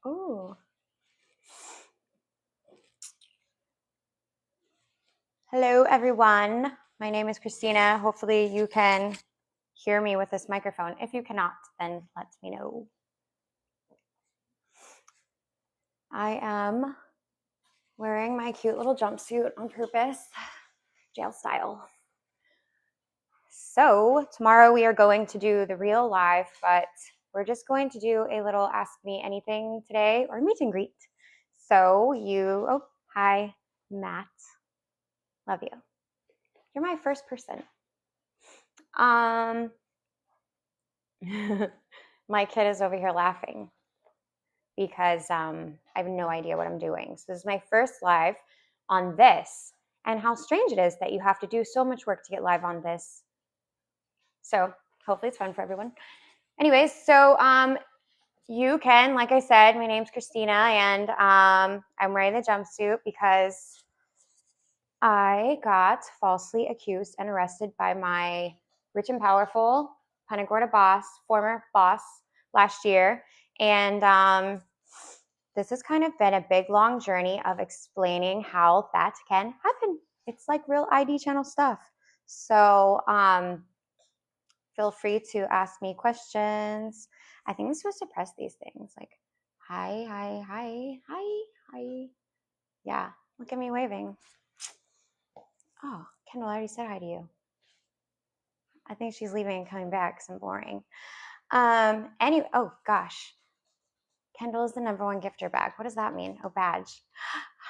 Oh. Hello, everyone. My name is Christina. Hopefully you can hear me with this microphone. If you cannot, then let me know. I am wearing my cute little jumpsuit on purpose, jail style. So tomorrow we are going to do the real live, but we're just going to do a little Ask Me Anything today or meet and greet. So hi, Matt. Love you. You're my first person. My kid is over here laughing because I have no idea what I'm doing. So this is my first live on this, and how strange it is that you have to do so much work to get live on this. So hopefully it's fun for everyone. Anyways, so you can, like I said, my name's Christina, and I'm wearing the jumpsuit because I got falsely accused and arrested by my rich and powerful Punta Gorda boss, former boss, last year. And this has kind of been a big, long journey of explaining how that can happen. It's like real ID channel stuff. So feel free to ask me questions. I think I'm supposed to press these things like, hi, hi, hi, hi, hi. Yeah, look at me waving. Oh, Kendall, I already said hi to you. I think she's leaving and coming back because I'm boring. Anyway, oh gosh. Kendall is the #1 gifter bag. What does that mean? Oh, badge.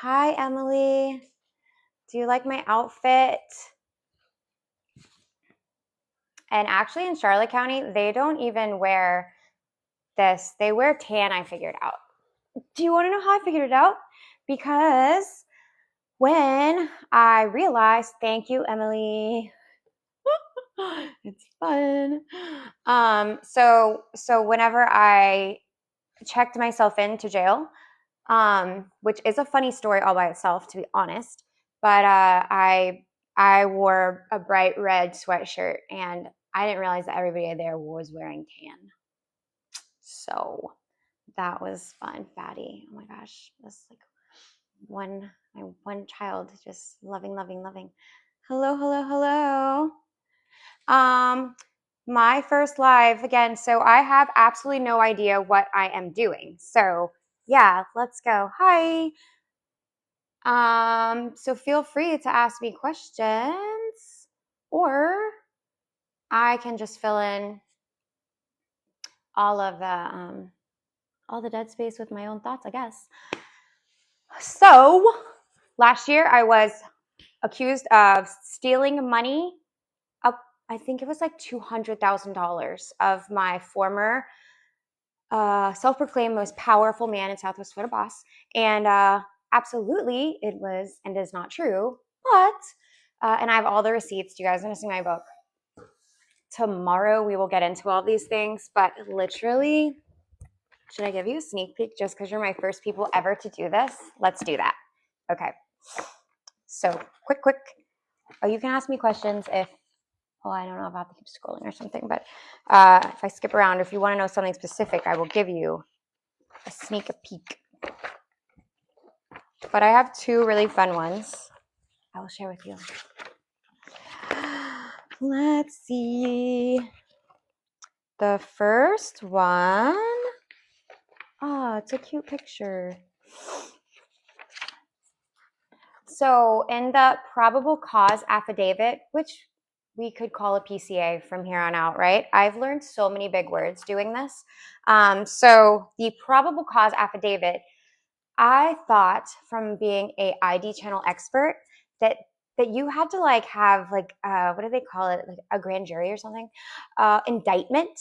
Hi, Emily. Do you like my outfit? And actually in Charlotte County, they don't even wear this. They wear tan, I figured out. Do you want to know how I figured it out? Because when I realized, thank you, Emily. It's fun. So whenever I checked myself into jail, which is a funny story all by itself, to be honest. But I wore a bright red sweatshirt, and I didn't realize that everybody there was wearing tan. So that was fun, fatty. Oh my gosh, that's like my one child just loving. Hello, hello, hello. My first live again. So I have absolutely no idea what I am doing. So yeah, let's go. Hi. So feel free to ask me questions, or I can just fill in all the dead space with my own thoughts, I guess. So last year I was accused of stealing money. I think it was like $200,000 of my former self-proclaimed most powerful man in Southwest Florida boss. And absolutely, it was and is not true. But and I have all the receipts. Do you guys want to see my book? Tomorrow we will get into all these things, but literally, should I give you a sneak peek just because you're my first people ever to do this? Let's do that. Okay. So quick. Oh, you can ask me questions if, I don't know about the keep scrolling or something, but if I skip around, if you want to know something specific, I will give you a sneak peek. But I have two really fun ones I will share with you. Let's see. The first one, it's a cute picture. So in the probable cause affidavit, which we could call a PCA from here on out, right? I've learned so many big words doing this. So the probable cause affidavit, I thought from being a ID channel expert that you had to like have like what do they call it, like a grand jury or something, indictment.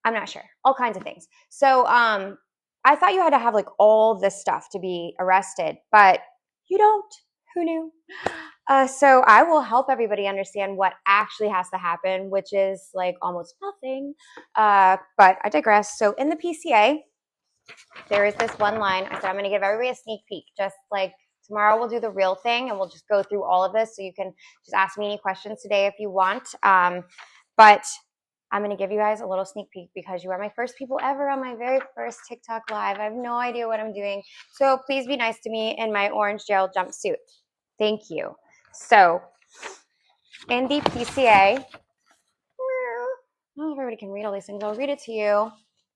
I'm not sure, all kinds of things. So I thought you had to have like all this stuff to be arrested, but you don't. Who knew? So I will help everybody understand what actually has to happen, which is like almost nothing. But I digress. So in the PCA, there is this one line. I said, I'm going to give everybody a sneak peek. Just like tomorrow, we'll do the real thing and we'll just go through all of this. So you can just ask me any questions today if you want. But I'm going to give you guys a little sneak peek because you are my first people ever on my very first TikTok live. I have no idea what I'm doing. So please be nice to me in my orange gel jumpsuit. Thank you. So in the PCA, not everybody can read all these things. I'll read it to you.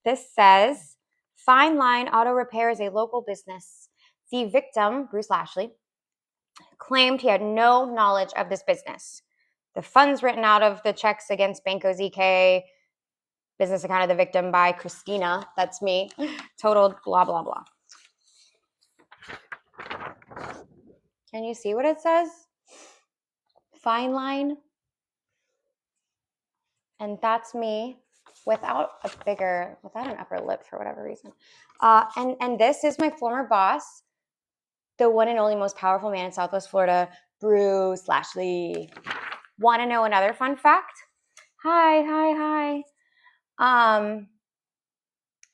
This says, Fine Line Auto Repair is a local business. The victim, Bruce Lashley, claimed he had no knowledge of this business. The funds written out of the checks against Banco ZK, business account of the victim by Christina, that's me, totaled blah, blah, blah. Can you see what it says? Fine Line. And that's me without an upper lip for whatever reason. And this is my former boss, the one and only most powerful man in Southwest Florida, Bruce Lashley. Want to know another fun fact? Hi. I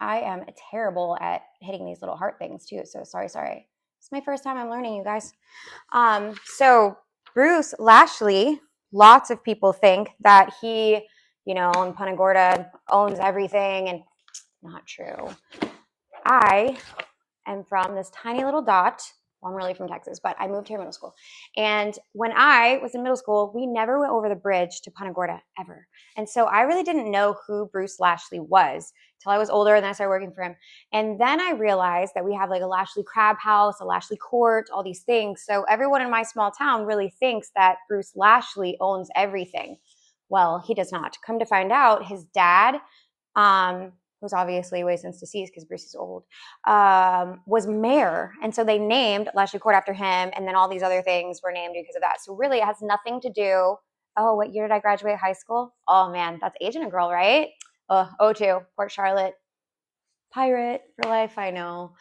am terrible at hitting these little heart things too, so sorry. It's my first time I'm learning, you guys. So Bruce Lashley, lots of people think that he, in Punta Gorda owns everything, and not true. I am from this tiny little dot. Well, I'm really from Texas, but I moved here in middle school. And when I was in middle school, we never went over the bridge to Punta Gorda ever. And so I really didn't know who Bruce Lashley was till I was older, and then I started working for him. And then I realized that we have like a Lashley Crab House, a Lashley Court, all these things. So everyone in my small town really thinks that Bruce Lashley owns everything. Well, he does not. Come to find out, his dad, who's obviously way since deceased because Bruce is old, was mayor. And so they named Lashley Court after him, and then all these other things were named because of that. So really it has nothing to do. Oh, what year did I graduate high school? Oh, man, that's aging a girl, right? 02, Port Charlotte. Pirate for life, I know.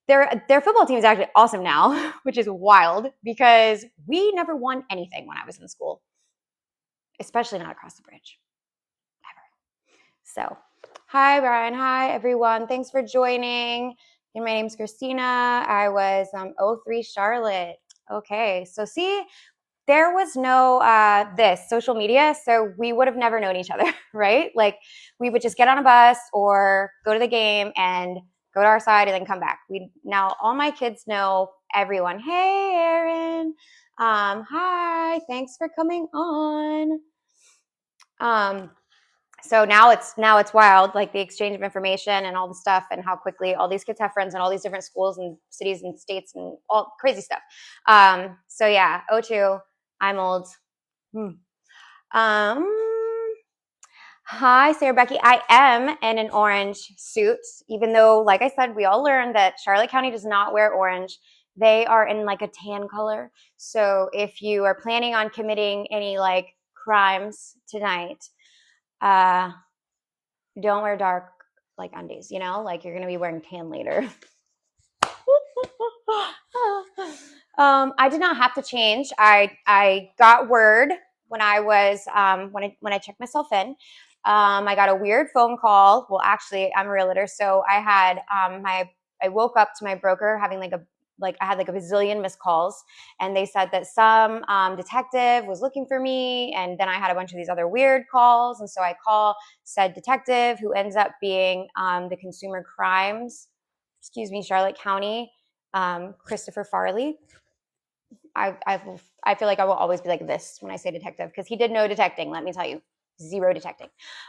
Their football team is actually awesome now, which is wild because we never won anything when I was in school, especially not across the bridge, ever. So hi, Brian. Hi, everyone. Thanks for joining. And my name's Christina. I was 03 Charlotte. Okay, so see, there was no this social media, so we would have never known each other, right? Like we would just get on a bus or go to the game and go to our side and then come back. Now all my kids know everyone. Hey, Aaron. Hi. Thanks for coming on. So now it's wild, like the exchange of information and all the stuff and how quickly all these kids have friends in all these different schools and cities and states and all crazy stuff. So yeah, 02, I'm old. Hi, Sarah Becky. I am in an orange suit, even though, like I said, we all learned that Charlotte County does not wear orange. They are in like a tan color. So if you are planning on committing any like crimes tonight, don't wear dark like undies, like you're going to be wearing tan later. I did not have to change. I got word when I was when I checked myself in. I got a weird phone call. Well, actually, I'm a realtor, so I had I woke up to my broker having I had like a bazillion missed calls, and they said that some detective was looking for me, and then I had a bunch of these other weird calls, and so I call said detective, who ends up being the consumer crimes, Charlotte County, Christopher Farley. I feel like I will always be like this when I say detective because he did no detecting. Let me tell you, zero detecting.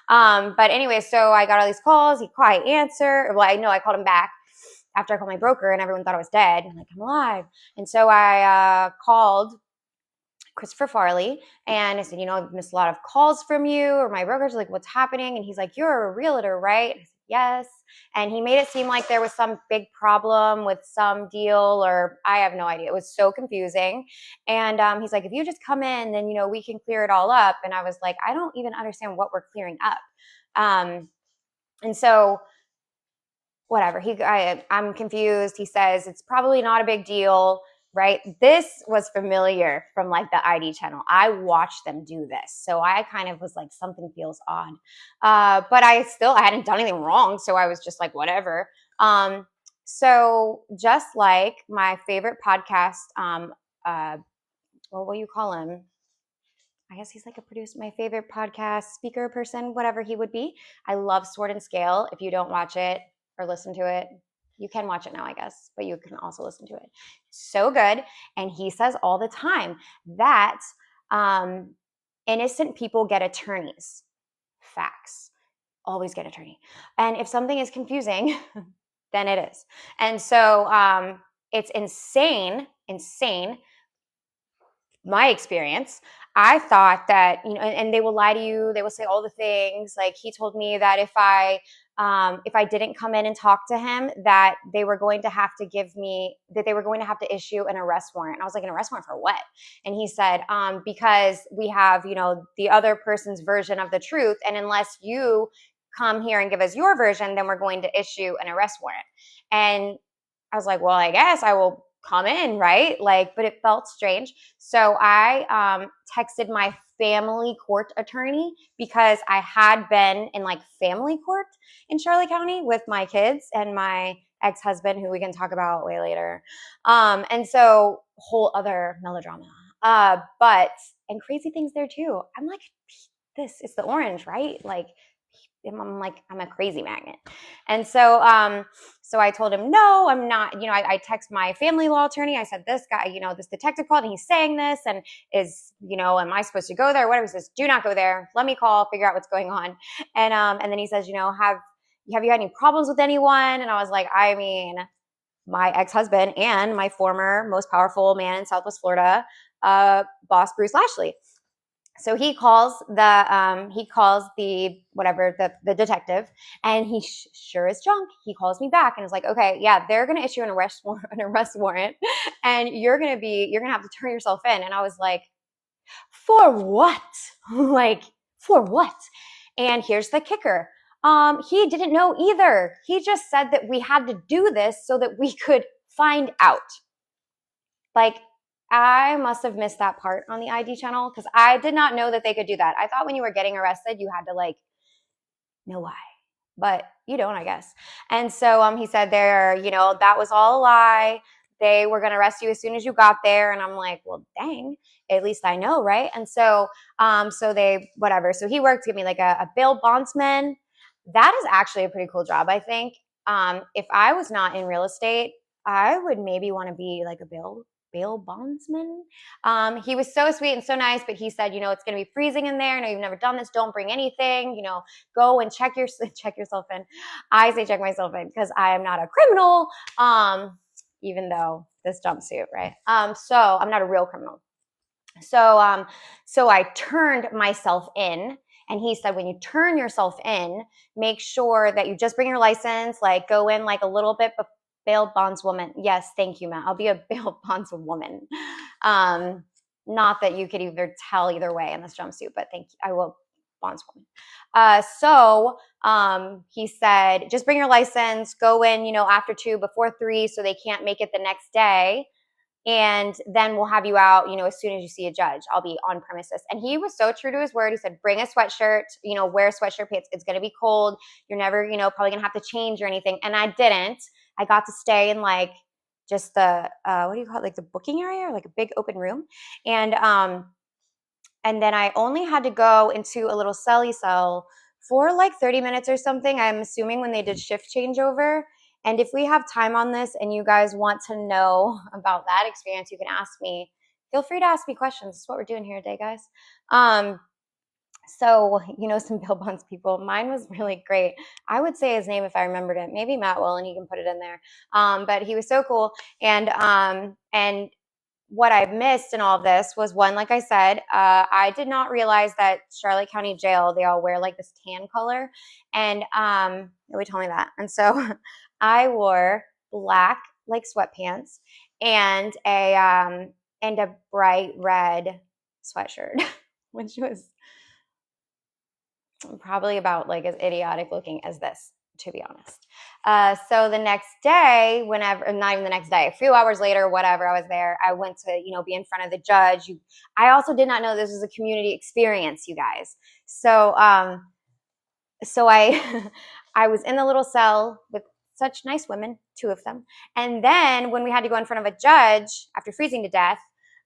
But anyway, so I got all these calls. He answered. Well, I called him back after I called my broker, and everyone thought I was dead. I'm like, I'm alive. And so I called Christopher Farley, and I said, I've missed a lot of calls from you, or my broker's like, what's happening? And he's like, you're a realtor, right? I said, yes. And he made it seem like there was some big problem with some deal, or I have no idea. It was so confusing. And he's like, if you just come in, then, we can clear it all up. And I was like, I don't even understand what we're clearing up. And so whatever, I'm confused. He says, it's probably not a big deal, right? This was familiar from like the ID channel. I watched them do this. So I kind of was like, something feels odd. But I hadn't done anything wrong. So I was just like, whatever. So just like my favorite podcast, what do you call him? I guess he's like a producer, my favorite podcast speaker person, whatever he would be. I love Sword and Scale. If you don't watch it or listen to it, you can watch it now, I guess, but you can also listen to it. So good. And he says all the time that innocent people get attorneys. Facts. Always get attorney. And if something is confusing, then it is. And so it's insane. My experience, I thought that, and they will lie to you. They will say all the things. Like he told me that if I didn't come in and talk to him, that they were going to have to issue an arrest warrant. And I was like, an arrest warrant for what? And he said, because we have, the other person's version of the truth. And unless you come here and give us your version, then we're going to issue an arrest warrant. And I was like, well, I guess I will come in, right? But it felt strange. So I texted my family court attorney because I had been in family court in Charlotte County with my kids and my ex-husband, who we can talk about way later. And so whole other melodrama. And crazy things there too. I'm like, this is the orange, right? I'm a crazy magnet. And so I told him, no, I'm not, I text my family law attorney. I said, this guy, this detective called and he's saying this and is, am I supposed to go there? Whatever. He says, do not go there. Let me call, figure out what's going on. And then he says, have you had any problems with anyone? And I was like, I mean, my ex-husband and my former most powerful man in Southwest Florida, boss Bruce Lashley. So he calls the detective, and he sure is junk. He calls me back and is like, okay, yeah, they're going to issue an arrest warrant, and you're going to have to turn yourself in. And I was like, for what? For what? And here's the kicker. He didn't know either. He just said that we had to do this so that we could find out. I must have missed that part on the ID channel because I did not know that they could do that. I thought when you were getting arrested, you had to know why, but you don't, I guess. And so he said that was all a lie. They were going to arrest you as soon as you got there. And I'm like, well, dang, at least I know, right? And so, so he worked to give me a bail bondsman. That is actually a pretty cool job, I think. If I was not in real estate, I would maybe want to be a bail bondsman. He was so sweet and so nice, but he said, it's going to be freezing in there. No, you've never done this. Don't bring anything, go and check yourself in. I say check myself in because I am not a criminal. Even though this jumpsuit, right? So I'm not a real criminal. So I turned myself in. And he said, when you turn yourself in, make sure that you just bring your license, go in a little bit before. Bail bondswoman. Yes, thank you, Matt. I'll be a bail bondswoman. Not that you could either tell either way in this jumpsuit, but thank you. I will bondswoman. So he said, just bring your license, go in, after 2, before 3, so they can't make it the next day. And then we'll have you out, as soon as you see a judge. I'll be on premises. And he was so true to his word. He said, bring a sweatshirt, wear a sweatshirt pants. It's going to be cold. You're never, probably going to have to change or anything. And I didn't. I got to stay in just the, what do you call it? The booking area or a big open room. And then I only had to go into a little celly cell for 30 minutes or something. I'm assuming when they did shift changeover. And if we have time on this and you guys want to know about that experience, you can ask me. Feel free to ask me questions. That's what we're doing here today, guys. So, some bail bonds people. Mine was really great. I would say his name if I remembered it. Maybe Matt will, and he can put it in there. But he was so cool. And what I've missed in all of this was one, like I said, I did not realize that Charlotte County Jail, they all wear this tan color. And nobody told me that. And so I wore black sweatpants and a bright red sweatshirt, which was probably about as idiotic looking as this, to be honest. So the next day, not even the next day, a few hours later, whatever, I was there. I went to, be in front of the judge. I also did not know this was a community experience, you guys. So, so I was in the little cell with such nice women, 2 of them. And then when we had to go in front of a judge after freezing to death,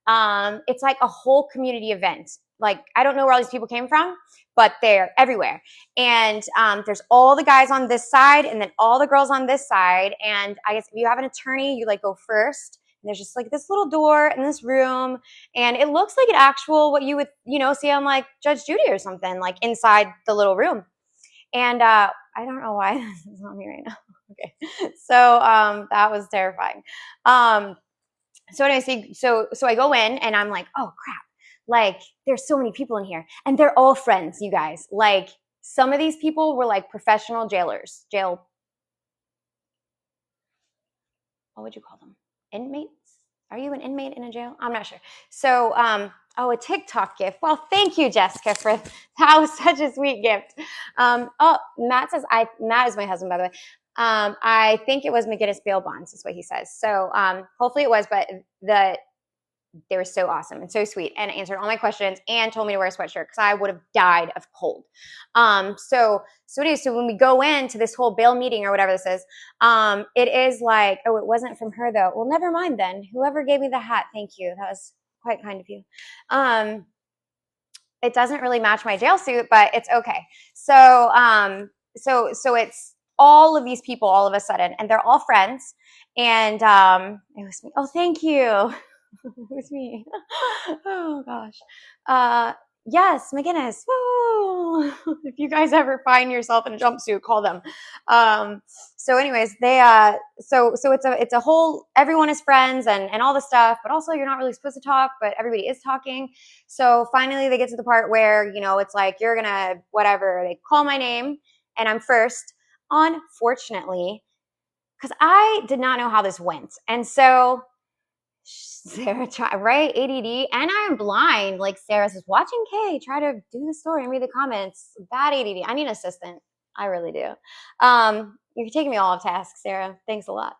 it's a whole community event. like, I don't know where all these people came from, but they're everywhere. And there's all the guys on this side and then all the girls on this side. And I guess if you have an attorney, you like go first. And there's just like this little door in this room. And it looks like an actual, what you would, see on like Judge Judy or something, like inside the little room. And I don't know why this is on me right now. Okay. So that was terrifying. So anyway, so I go in and I'm like, oh crap. Like, there's so many people in here and they're all friends, you guys. Like, some of these people were like professional jailers, what would you call them? Inmates? Are you an inmate in a jail? I'm not sure. So, a TikTok gift. Well, thank you, Jessica, that was such a sweet gift. Matt says, Matt is my husband, by the way. I think it was McGinnis bail bonds is what he says. So, hopefully it was, but they were so awesome and so sweet and answered all my questions and told me to wear a sweatshirt because I would have died of cold. So when we go into this whole bail meeting or whatever this is, it is like, oh, it wasn't from her though. Well, never mind then. Whoever gave me the hat, thank you. That was quite kind of you. It doesn't really match my jail suit, but it's okay. So it's all of these people all of a sudden, and they're all friends. And it was me. Oh, thank you. It was me. Oh gosh. Yes, McGinnis. Woo! If you guys ever find yourself in a jumpsuit, call them. So anyways, they so it's a whole, everyone is friends and all the stuff, but also you're not really supposed to talk, but everybody is talking. So finally they get to the part where, it's like, you're gonna whatever, they call my name and I'm first. Unfortunately, because I did not know how this went. And so Sarah, right? ADD, and I'm blind. Like Sarah says, watching Kay try to do the story and read the comments. Bad ADD. I need an assistant. I really do. You're taking me all off task, Sarah. Thanks a lot.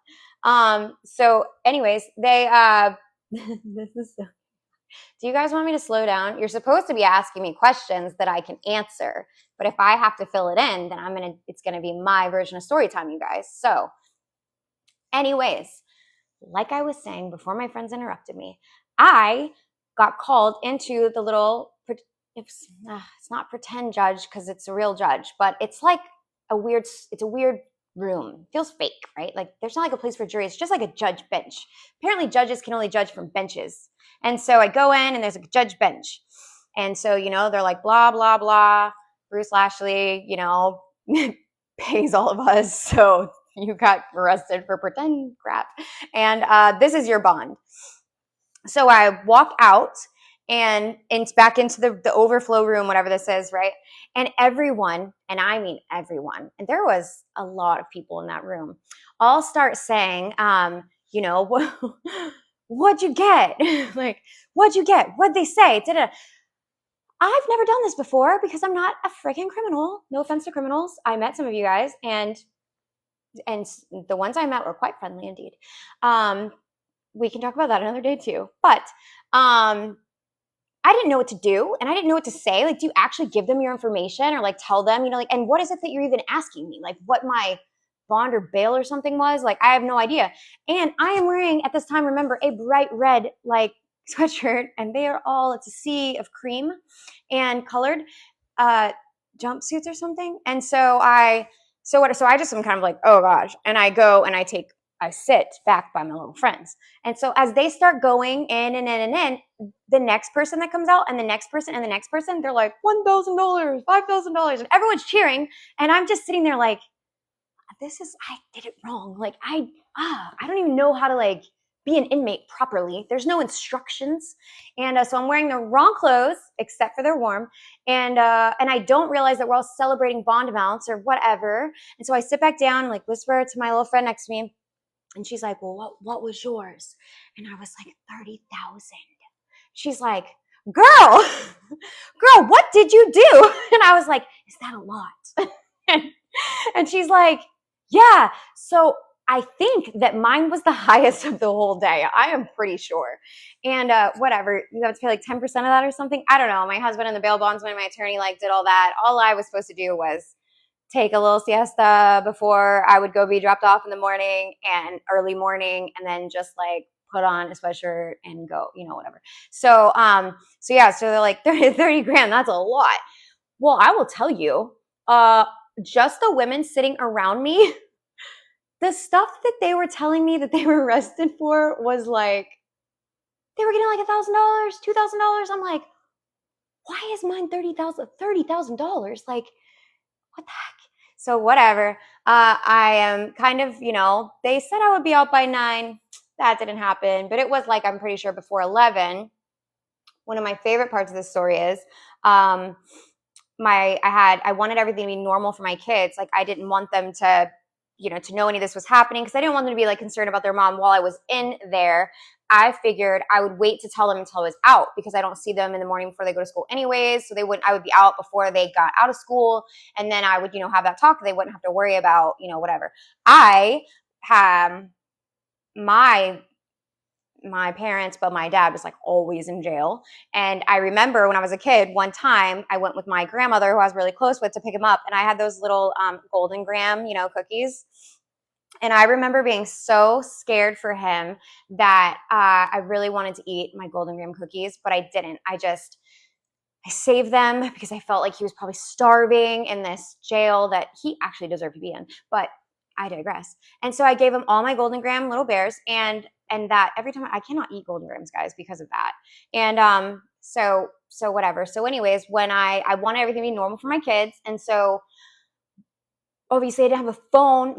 So, anyways, they. This is so. Do you guys want me to slow down? You're supposed to be asking me questions that I can answer, but if I have to fill it in, then it's gonna be my version of story time, you guys. So, anyways. Like I was saying before my friends interrupted me, I got called into the little, it's not pretend judge because it's a real judge, but it's like it's a weird room. It feels fake, right? Like there's not like a place for jury. It's just like a judge bench. Apparently judges can only judge from benches. And so I go in and there's a judge bench. And so, they're like, blah, blah, blah. Bruce Lashley, pays all of us. So you got arrested for pretend crap. And this is your bond. So I walk out and it's back into the overflow room, whatever this is, right? And everyone, and I mean everyone, and there was a lot of people in that room, all start saying, what'd you get? Like, what'd you get? What'd they say? I've never done this before because I'm not a freaking criminal. No offense to criminals. I met some of you guys and the ones I met were quite friendly indeed. We can talk about that another day too. But I didn't know what to do and I didn't know what to say. Like, do you actually give them your information or like tell them, and what is it that you're even asking me? Like what my bond or bail or something was? Like, I have no idea. And I am wearing at this time, remember, a bright red like sweatshirt, and they are all, it's a sea of cream and colored jumpsuits or something. And so I just am kind of like, oh gosh. And I go and I sit back by my little friends. And so as they start going in and in and in, the next person that comes out and the next person and the next person, they're like, $1,000, $5,000. And everyone's cheering. And I'm just sitting there like, I did it wrong. Like, I don't even know how to like be an inmate properly. There's no instructions. And so I'm wearing the wrong clothes, except for they're warm. And I don't realize that we're all celebrating bond amounts or whatever. And so I sit back down and like whisper to my little friend next to me. And she's like, well, what was yours? And I was like, 30,000. She's like, girl, what did you do? And I was like, is that a lot? And she's like, yeah. So I think that mine was the highest of the whole day. I am pretty sure. And whatever, you have to pay like 10% of that or something. I don't know. My husband and the bail bondsman and my attorney like did all that. All I was supposed to do was take a little siesta before I would go be dropped off in the morning and early morning, and then just like put on a sweatshirt and go, whatever. So, so they're like 30 grand. That's a lot. Well, I will tell you, just the women sitting around me, the stuff that they were telling me that they were arrested for was like, they were getting like $1,000, $2,000. I'm like, why is mine $30,000? Like, what the heck? So whatever. I am kind of, they said I would be out by 9. That didn't happen, but it was like, I'm pretty sure before 11. One of my favorite parts of this story is, I wanted everything to be normal for my kids. Like, I didn't want them to, to know any of this was happening, because I didn't want them to be like concerned about their mom while I was in there. I figured I would wait to tell them until I was out, because I don't see them in the morning before they go to school anyways. So I would be out before they got out of school. And then I would, have that talk. They wouldn't have to worry about, whatever. I have my parents, but my dad was like always in jail. And I remember when I was a kid, one time I went with my grandmother, who I was really close with, to pick him up. And I had those little Golden Graham, cookies. And I remember being so scared for him that I really wanted to eat my Golden Graham cookies, but I didn't. I saved them because I felt like he was probably starving in this jail that he actually deserved to be in. But I digress. And so I gave him all my Golden Graham little bears, and that every time I cannot eat Golden Grahams, guys, because of that. And so whatever. So anyways, when I wanted everything to be normal for my kids, and so obviously I didn't have a phone.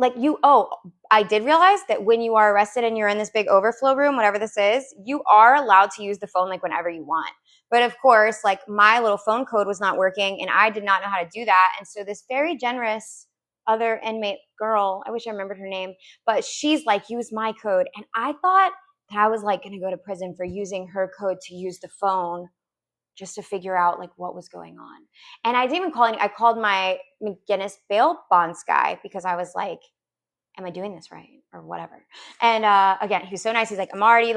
I did realize that when you are arrested and you're in this big overflow room, whatever this is, you are allowed to use the phone like whenever you want. But of course, like, my little phone code was not working, and I did not know how to do that. And so this very generous other inmate girl, I wish I remembered her name, but she's like, use my code. And I thought that I was like going to go to prison for using her code to use the phone, just to figure out like what was going on. And I didn't even call I called my McGinnis bail bonds guy, because I was like, am I doing this right or whatever? And again, he was so nice. He's like, I'm already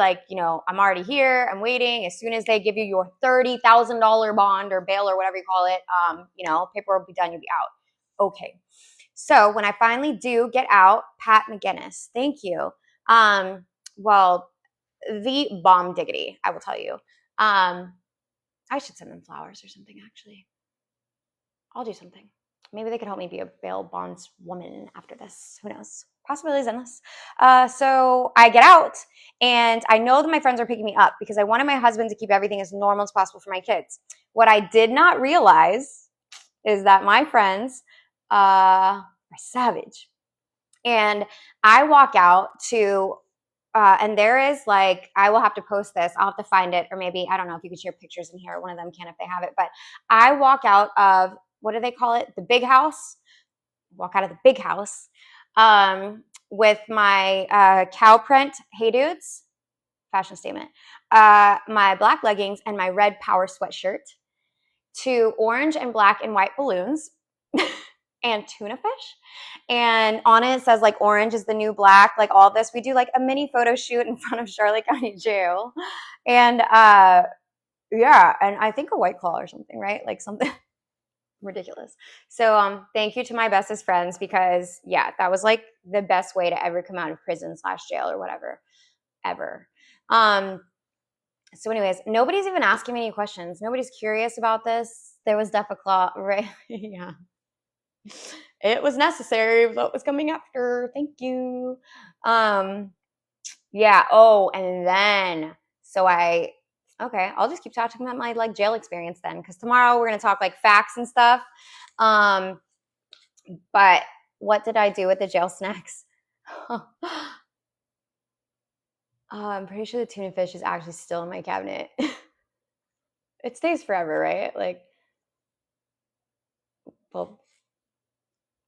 here. I'm waiting. As soon as they give you your $30,000 bond or bail or whatever you call it, paperwork will be done. You'll be out. Okay. So when I finally do get out, Pat McGinnis, thank you. Well, the bomb diggity, I will tell you. I should send them flowers or something, actually. I'll do something. Maybe they could help me be a bail bonds woman after this. Who knows? Possibilities endless. So I get out, and I know that my friends are picking me up, because I wanted my husband to keep everything as normal as possible for my kids. What I did not realize is that my friends are savage. And I walk out to and there is like, I will have to post this. I'll have to find it, or maybe, I don't know if you could share pictures in here. One of them can if they have it. But I walk out of, what do they call it? The big house. Walk out of the big house with my cow print Hey Dudes, fashion statement, my black leggings, and my red power sweatshirt, to orange and black and white balloons and tuna fish. And on it says like, orange is the new black, like all this. We do like a mini photo shoot in front of Charlotte County Jail. And yeah, and I think a White Claw or something, right? Like something ridiculous. So thank you to my bestest friends, because yeah, that was like the best way to ever come out of prison / jail or whatever, ever. So anyways, nobody's even asking me any questions. Nobody's curious about this. There was Death Claw, right? Yeah. It was necessary. What was coming after? Thank you. Yeah. Oh, and then, okay, I'll just keep talking about my like jail experience then, because tomorrow we're going to talk like facts and stuff. But what did I do with the jail snacks? I'm pretty sure the tuna fish is actually still in my cabinet. It stays forever, right? Like, well,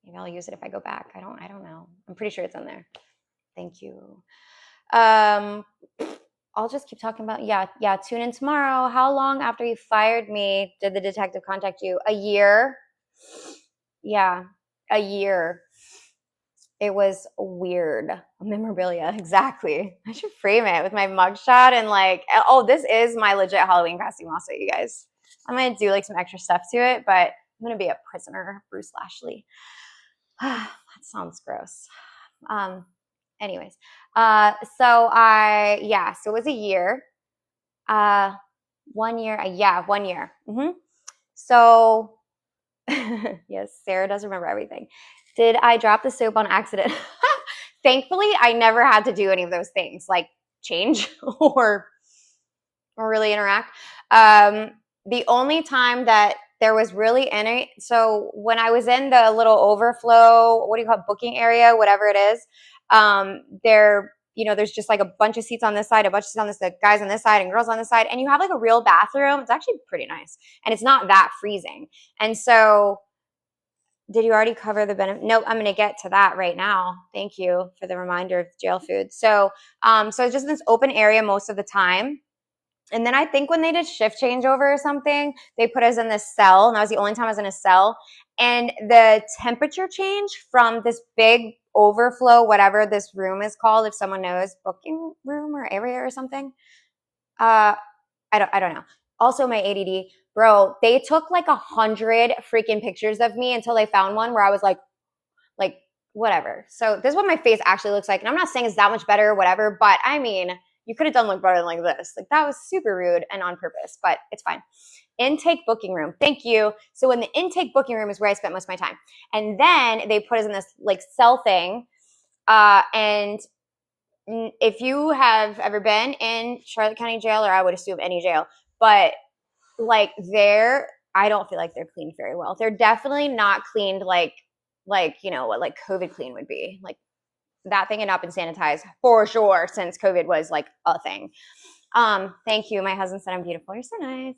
maybe I'll use it if I go back. I don't know. I'm pretty sure it's in there. Thank you. I'll just keep talking about, yeah, tune in tomorrow. How long after you fired me did the detective contact you? A year. Yeah, a year. It was weird. Memorabilia, exactly. I should frame it with my mugshot and like, oh, this is my legit Halloween costume also, you guys. I'm going to do like some extra stuff to it, but I'm going to be a prisoner, Bruce Lashley. That sounds gross. Anyways, so it was a year. 1 year. Yeah, 1 year. So, yes, Sarah does remember everything. Did I drop the soap on accident? Thankfully, I never had to do any of those things, like change or really interact. The only time that there was really any, so when I was in the little overflow, what do you call it, booking area, whatever it is, there's just like a bunch of seats on this side, a bunch of seats on this, the guys on this side and girls on this side, and you have like a real bathroom. It's actually pretty nice, and it's not that freezing. And so, did you already cover the benefit? Nope, I'm going to get to that right now. Thank you for the reminder of jail food. So it's just this open area most of the time. And then I think when they did shift changeover or something, they put us in this cell, and that was the only time I was in a cell. And the temperature change from this big overflow, whatever this room is called, if someone knows, booking room or area or something. I don't know. Also, my ADD, bro. They took like 100 freaking pictures of me until they found one where I was like whatever. So this is what my face actually looks like, and I'm not saying it's that much better or whatever, but I mean, you could have done like better than like this. Like that was super rude and on purpose, but it's fine. Intake booking room. Thank you. So in the intake booking room is where I spent most of my time. And then they put us in this like cell thing. And if you have ever been in Charlotte County Jail, or I would assume any jail, but like I don't feel like they're cleaned very well. They're definitely not cleaned like what like COVID clean would be. Like that thing had not been sanitized for sure since COVID was like a thing. Thank you. My husband said I'm beautiful. You're so nice.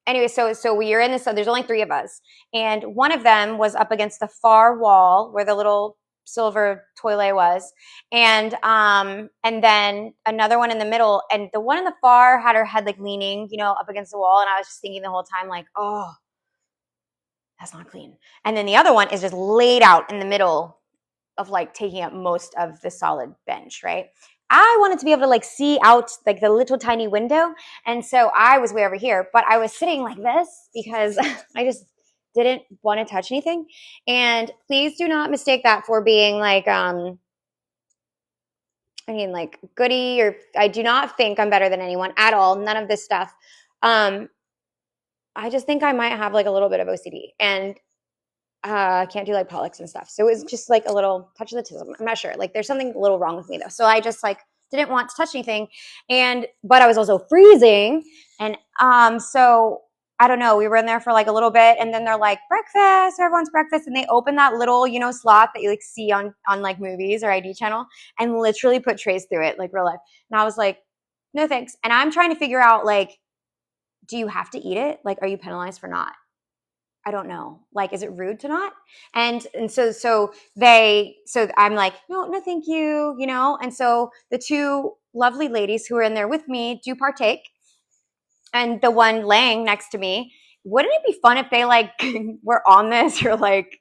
Anyway, so we are in this, so there's only 3 of us. And one of them was up against the far wall where the little silver toilet was. And then another one in the middle. And the one in the far had her head like leaning, up against the wall. And I was just thinking the whole time, like, oh, that's not clean. And then the other one is just laid out in the middle of like taking up most of the solid bench, right? I wanted to be able to like see out like the little tiny window. And so I was way over here, but I was sitting like this because I just didn't want to touch anything. And please do not mistake that for being like, like goody, or I do not think I'm better than anyone at all. None of this stuff. I just think I might have like a little bit of OCD, and I can't do like Pollux and stuff. So it was just like a little touch of autism. I'm not sure. Like there's something a little wrong with me though. So I just like didn't want to touch anything. But I was also freezing. And so I don't know. We were in there for like a little bit, and then they're like, breakfast, everyone's breakfast. And they open that little, slot that you like see on like movies or ID channel, and literally put trays through it, like real life. And I was like, no thanks. And I'm trying to figure out like, do you have to eat it? Like, are you penalized for not? I don't know. Like, is it rude to not? And so I'm like, no, thank you, And so the 2 lovely ladies who are in there with me do partake. And the one laying next to me, wouldn't it be fun if they like were on this, or like,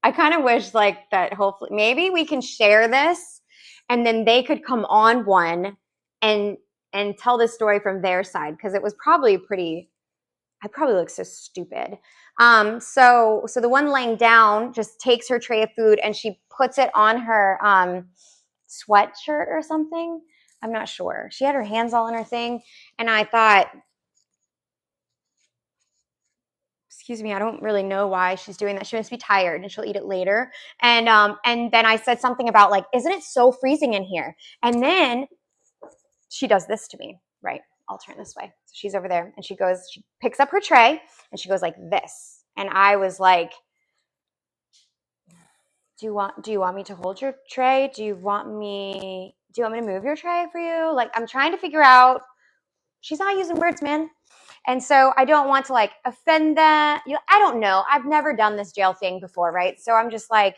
I kind of wish like that hopefully maybe we can share this and then they could come on one and tell this story from their side, because it was probably I probably look so stupid. So the one laying down just takes her tray of food and she puts it on her sweatshirt or something. I'm not sure. She had her hands all in her thing, and I thought, excuse me, I don't really know why she's doing that. She must be tired and she'll eat it later. And then I said something about like, isn't it so freezing in here? And then she does this to me, right? I'll turn this way. So she's over there, and she picks up her tray and she goes like this. And I was like, do you want me to hold your tray? Do you want me to move your tray for you? Like, I'm trying to figure out, she's not using words, man. And so I don't want to like offend them. I don't know. I've never done this jail thing before, right? So I'm just like,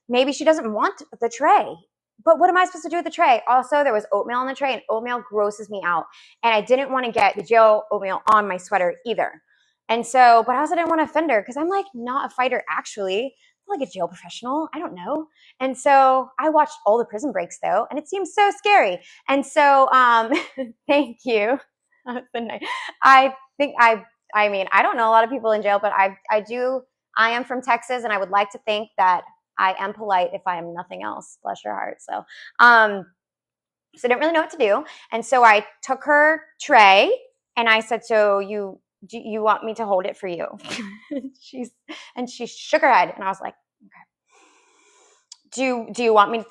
maybe she doesn't want the tray. But what am I supposed to do with the tray? Also, there was oatmeal on the tray, and oatmeal grosses me out. And I didn't want to get the jail oatmeal on my sweater either. And so, but I also didn't want to offend her, because I'm like not a fighter actually. I'm like a jail professional. I don't know. And so I watched all the Prison Breaks though, and it seems so scary. And so thank you. I think I mean, I don't know a lot of people in jail, but I am from Texas, and I would like to think that I am polite if I am nothing else. Bless your heart. So I didn't really know what to do. And so I took her tray and I said, so do you want me to hold it for you? and she shook her head and I was like, okay. Do you want me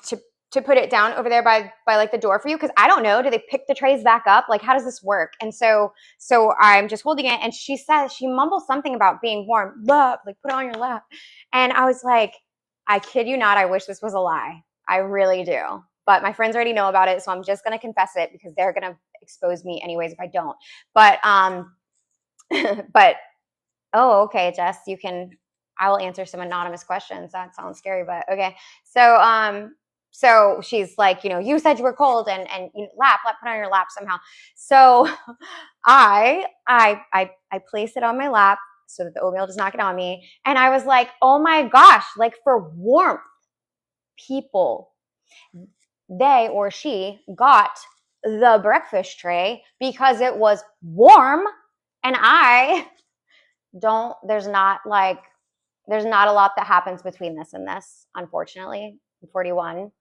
to put it down over there by like the door for you? Because I don't know. Do they pick the trays back up? Like, how does this work? And so I'm just holding it. And she mumbles something about being warm. Lap, like put it on your lap. And I was like, I kid you not. I wish this was a lie. I really do. But my friends already know about it. So I'm just going to confess it because they're going to expose me anyways if I don't. But, but, oh, okay, Jess, I will answer some anonymous questions. That sounds scary, but okay. So she's like, you said you were cold and lap, put it on your lap somehow. So I place it on my lap so that the oatmeal does not get on me. And I was like, oh my gosh, like for warmth, people, they or she got the breakfast tray because it was warm. And there's not a lot that happens between this and this, unfortunately. I'm 41.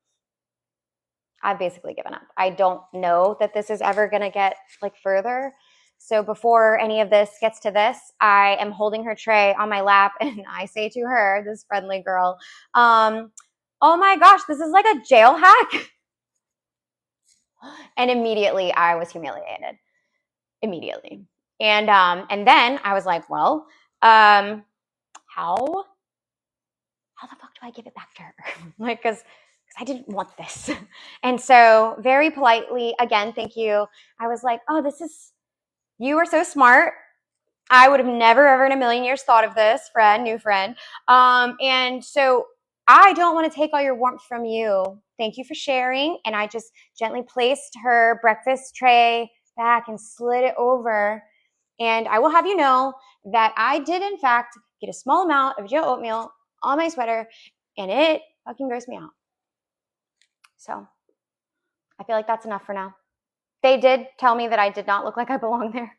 I've basically given up. I don't know that this is ever going to get like further. So before any of this gets to this, I am holding her tray on my lap and I say to her, this friendly girl, oh my gosh, this is like a jail hack. And immediately I was humiliated. Immediately. And then I was like, well, how the fuck do I give it back to her? Like, because I didn't want this. And so very politely, again, thank you. I was like, oh, you are so smart. I would have never, ever in a million years thought of this, new friend. And so I don't want to take all your warmth from you. Thank you for sharing. And I just gently placed her breakfast tray back and slid it over. And I will have you know that I did, in fact, get a small amount of Joe oatmeal on my sweater, and it fucking grossed me out. So I feel like that's enough for now. They did tell me that I did not look like I belong there.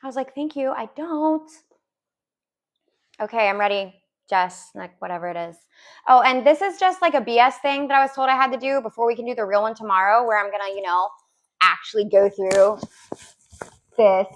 I was like, thank you. I don't. Okay, I'm ready, Jess, like whatever it is. Oh, and this is just like a BS thing that I was told I had to do before we can do the real one tomorrow, where I'm going to, actually go through this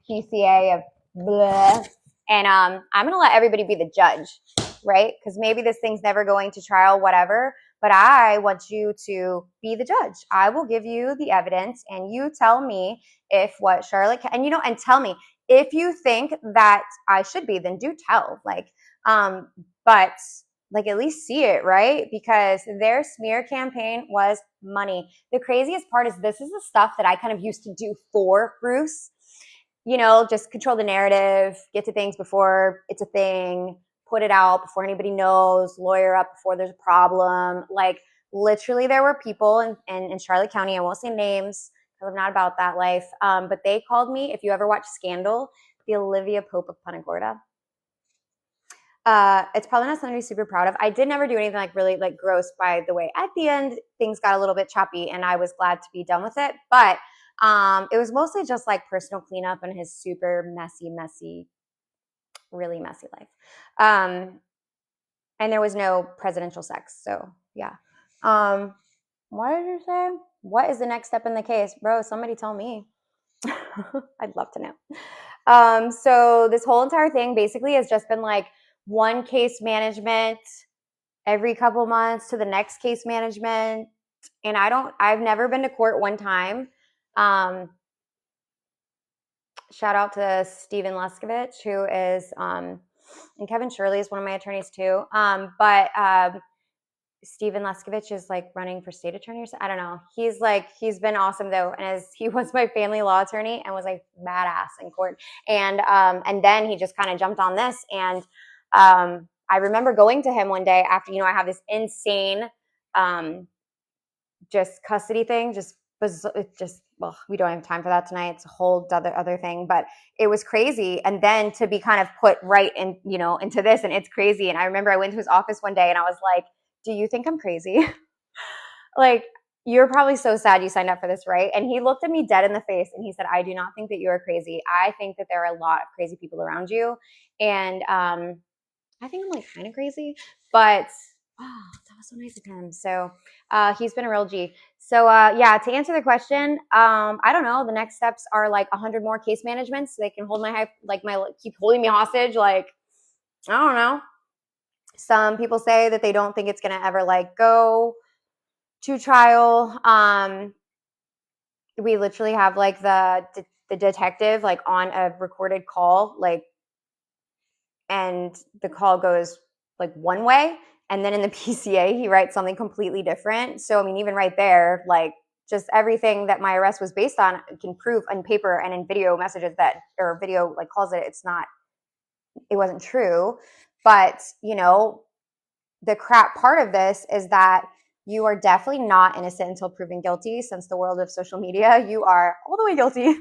PCA of bleh. And I'm going to let everybody be the judge, right? Because maybe this thing's never going to trial, whatever. But I want you to be the judge. I will give you the evidence and you tell me if what Charlotte, and tell me if you think that I should be, then do tell. But at least see it, right? Because their smear campaign was money. The craziest part is this is the stuff that I kind of used to do for Bruce. Just control the narrative, get to things before it's a thing, put it out before anybody knows, lawyer up before there's a problem. Like literally there were people in Charlotte County, I won't say names because I'm not about that life, but they called me, if you ever watch Scandal, the Olivia Pope of Punta Gorda. It's probably not something to be super proud of. I did never do anything really gross, by the way. At the end, things got a little bit choppy and I was glad to be done with it. But it was mostly just personal cleanup in his super messy, really messy life. And there was no presidential sex. So yeah. What did you say? What is the next step in the case? Bro, somebody tell me. I'd love to know. So this whole entire thing basically has just been one case management every couple months to the next case management. And I've never been to court one time. Shout out to Steven Leskovich, who is, and Kevin Shirley is one of my attorneys too. But Steven Leskovich is running for state attorney. I don't know. He's been awesome though. And he was my family law attorney and was badass in court. And then he just kind of jumped on this. And I remember going to him one day after, I have this insane, just custody thing, we don't have time for that tonight. It's a whole other thing, but it was crazy. And then to be kind of put right in, into this, and it's crazy. And I remember I went to his office one day and I was like, do you think I'm crazy? You're probably so sad you signed up for this, right? And he looked at me dead in the face and he said, I do not think that you are crazy. I think that there are a lot of crazy people around you. And I think I'm like kind of crazy, but oh, that was so nice of him. So he's been a real G. So yeah, to answer the question, I don't know. The next steps are like 100 more case managements. So they can hold my keep holding me hostage. Like I don't know. Some people say that they don't think it's gonna ever like go to trial. We literally have like the detective like on a recorded call, like, and the call goes like one way, and then in the PCA he writes something completely different. So I mean, even right there, like just everything that my arrest was based on can prove on paper and in video messages that, or video like calls it wasn't true. But you know, the crap part of this is that you are definitely not innocent until proven guilty. Since the world of social media, you are all the way guilty.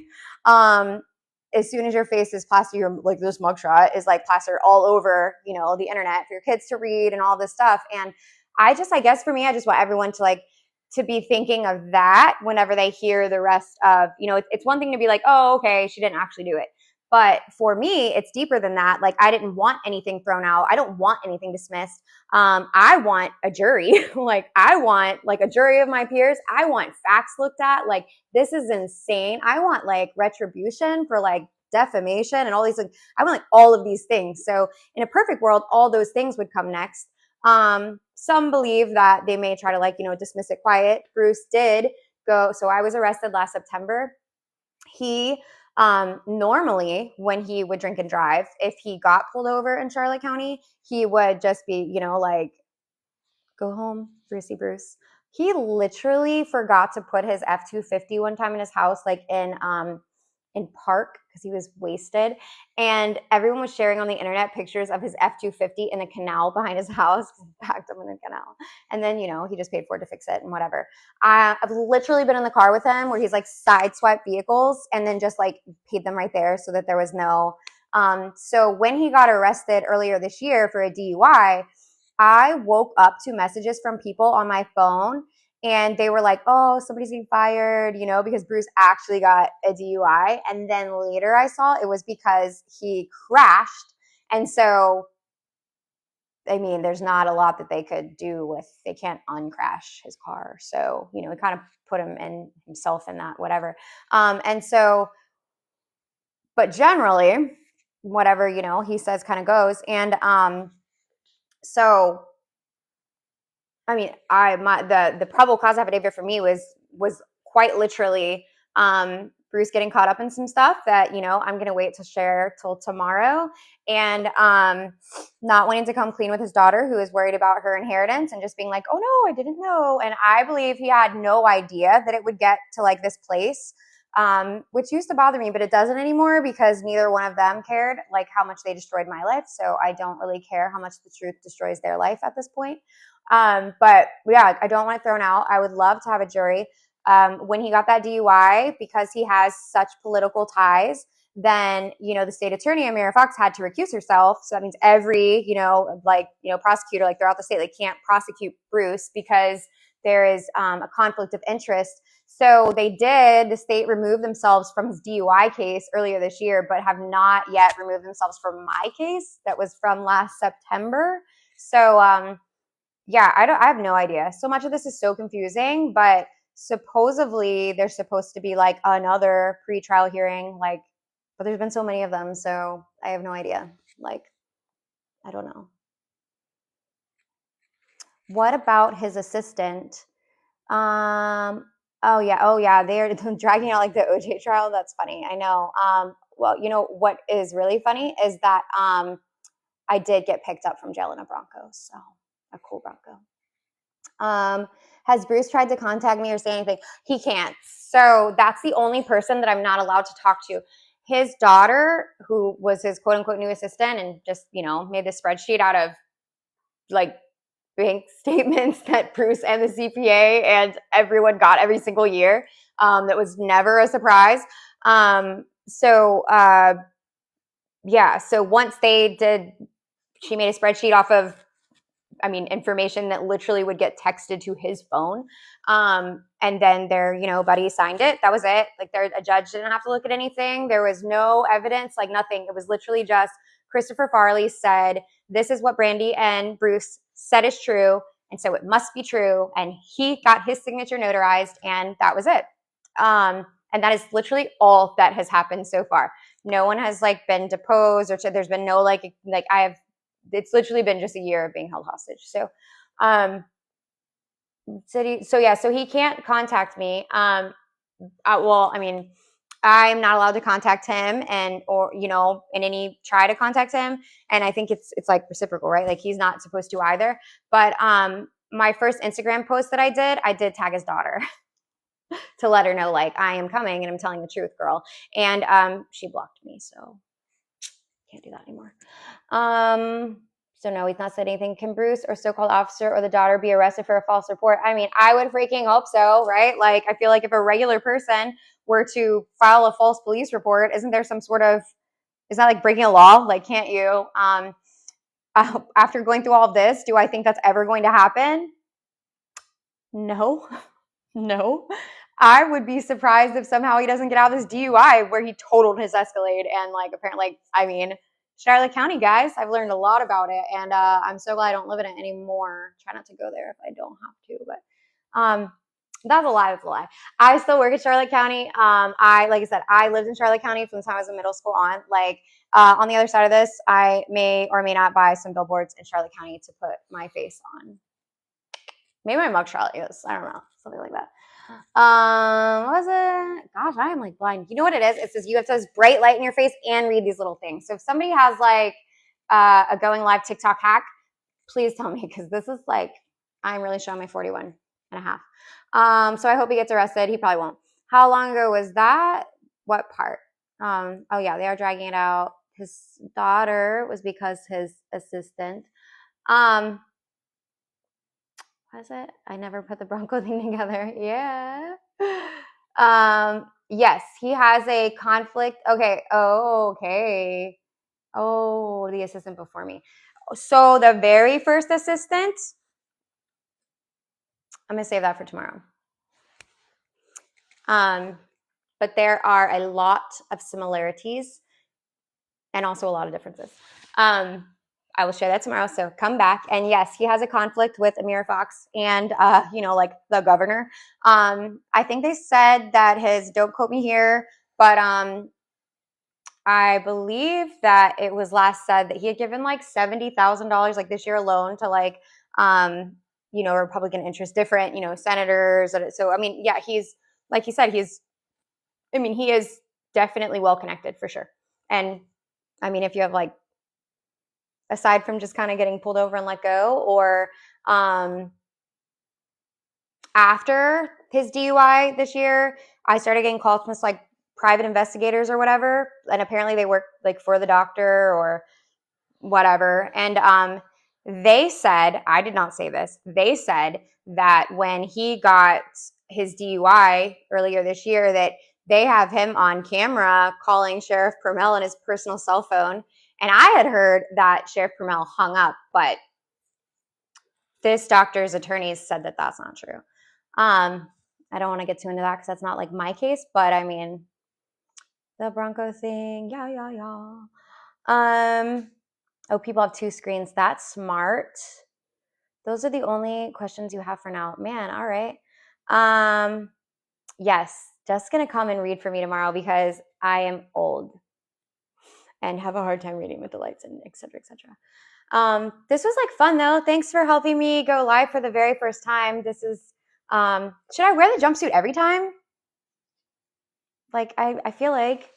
As soon as your face is plastered, your like this mugshot is like plastered all over, you know, the internet for your kids to read and all this stuff. And I guess for me, I just want everyone to like to be thinking of that whenever they hear the rest of, you know, it's one thing to be like, oh, okay, she didn't actually do it. But for me, it's deeper than that. Like I didn't want anything thrown out. I don't want anything dismissed. I want a jury. Like I want like a jury of my peers. I want facts looked at. Like this is insane. I want like retribution for like defamation and all these things. I want like all of these things. So in a perfect world, all those things would come next. Some believe that they may try to like, you know, dismiss it quiet. Bruce did go. So I was arrested last September. He normally when he would drink and drive, if he got pulled over in Charlotte County, he would just be, you know, like, go home, Brucey Bruce. He literally forgot to put his F-250 one time in his house, like in park, because he was wasted. And everyone was sharing on the internet pictures of his F-250 in a canal behind his house. He packed him in a canal. And then, you know, he just paid for it to fix it and whatever. I've literally been in the car with him where he's like sideswiped vehicles and then just like paid them right there so that there was no. So when he got arrested earlier this year for a DUI, I woke up to messages from people on my phone and they were like, oh, somebody's getting fired, you know, because Bruce actually got a DUI. And then later I saw it was because he crashed. And so, I mean, there's not a lot that they could do with, they can't uncrash his car. So, you know, it kind of put himself in that, whatever. And so, but generally, whatever, you know, he says kind of goes. And so, I mean, the probable cause affidavit for me was quite literally Bruce getting caught up in some stuff that, you know, I'm going to wait to share till tomorrow, and not wanting to come clean with his daughter who is worried about her inheritance and just being like, oh no, I didn't know. And I believe he had no idea that it would get to like this place, which used to bother me, but it doesn't anymore because neither one of them cared like how much they destroyed my life. So I don't really care how much the truth destroys their life at this point. But yeah, I don't want it thrown out. I would love to have a jury. When he got that DUI, because he has such political ties, then, you know, the state attorney, Amira Fox, had to recuse herself. So that means every, you know, like, you know, prosecutor, like throughout the state, they can't prosecute Bruce because there is a conflict of interest. So they did, the state removed themselves from his DUI case earlier this year, but have not yet removed themselves from my case that was from last September. So, yeah, I have no idea. So much of this is so confusing, but supposedly there's supposed to be like another pre-trial hearing, like, but there's been so many of them, so I have no idea. Like, I don't know. What about his assistant? Oh yeah, they're dragging out like the OJ trial. That's funny. I know. Well, you know what is really funny is that I did get picked up from jail in a Bronco, so a cool Bronco. Has Bruce tried to contact me or say anything? He can't. So that's the only person that I'm not allowed to talk to. His daughter, who was his quote unquote new assistant and just, you know, made this spreadsheet out of like bank statements that Bruce and the CPA and everyone got every single year. That was never a surprise. Yeah, so once they did, she made a spreadsheet off of, I mean, information that literally would get texted to his phone. And then their, you know, buddy signed it. That was it. Like a judge didn't have to look at anything. There was no evidence, like nothing. It was literally just Christopher Farley said, this is what Brandy and Bruce said is true, and so it must be true. And he got his signature notarized, and that was it. And that is literally all that has happened so far. No one has like been deposed, or there's been no it's literally been just a year of being held hostage. So, so he can't contact me. Well, I mean, I'm not allowed to contact him and any try to contact him. And I think it's like reciprocal, right? Like he's not supposed to either. But my first Instagram post that I did tag his daughter to let her know, like, I am coming and I'm telling the truth, girl. And she blocked me, so can't do that anymore. So no, he's not said anything. Can Bruce or so-called officer or the daughter be arrested for a false report? I mean, I would freaking hope so, right? Like, I feel like if a regular person were to file a false police report, isn't there some sort of, is that like breaking a law? Like, can't you? After going through all of this, do I think that's ever going to happen? No, no. I would be surprised if somehow he doesn't get out of this DUI where he totaled his Escalade and like apparently, I mean, Charlotte County, guys, I've learned a lot about it, and I'm so glad I don't live in it anymore. Try not to go there if I don't have to, but that's a lie. That's a lie. I still work at Charlotte County. Like I said, I lived in Charlotte County from the time I was in middle school on. Like on the other side of this, I may or may not buy some billboards in Charlotte County to put my face on. Maybe my mugshot is. I don't know, something like that. What was it? Gosh, I am like blind. You know what it is? It says you have to have bright light in your face and read these little things. So if somebody has like a going live TikTok hack, please tell me, because this is like, I'm really showing my 41 and a half. So I hope he gets arrested. He probably won't. How long ago was that? What part? Oh yeah, they are dragging it out. His daughter was because his assistant. Was it? I never put the Bronco thing together. Yeah. Yes, he has a conflict. Okay. Oh, okay. Oh, the assistant before me. So the very first assistant, I'm going to save that for tomorrow. But there are a lot of similarities and also a lot of differences. I will share that tomorrow. So come back. And yes, he has a conflict with Amir Fox and, like the governor. I think they said that don't quote me here, but I believe that it was last said that he had given like $70,000 like this year alone to like, Republican interests, different, senators. So, I mean, yeah, he's, like he said, he is definitely well connected for sure. And I mean, if you have like, aside from just kind of getting pulled over and let go, or after his DUI this year, I started getting calls from like private investigators or whatever, and apparently they work like for the doctor or whatever. And they said, I did not say this, they said that when he got his DUI earlier this year, that they have him on camera calling Sheriff Permel on his personal cell phone. And I had heard that Sheriff Permel hung up, but this doctor's attorneys said that that's not true. I don't want to get too into that because that's not like my case, but I mean, the Bronco thing, yeah. Oh, people have 2 screens. That's smart. Those are the only questions you have for now. Man, all right. Yes, Jess going to come and read for me tomorrow because I am old and have a hard time reading with the lights and et cetera, et cetera. This was like fun though. Thanks for helping me go live for the very first time. This is, should I wear the jumpsuit every time? Like, I feel like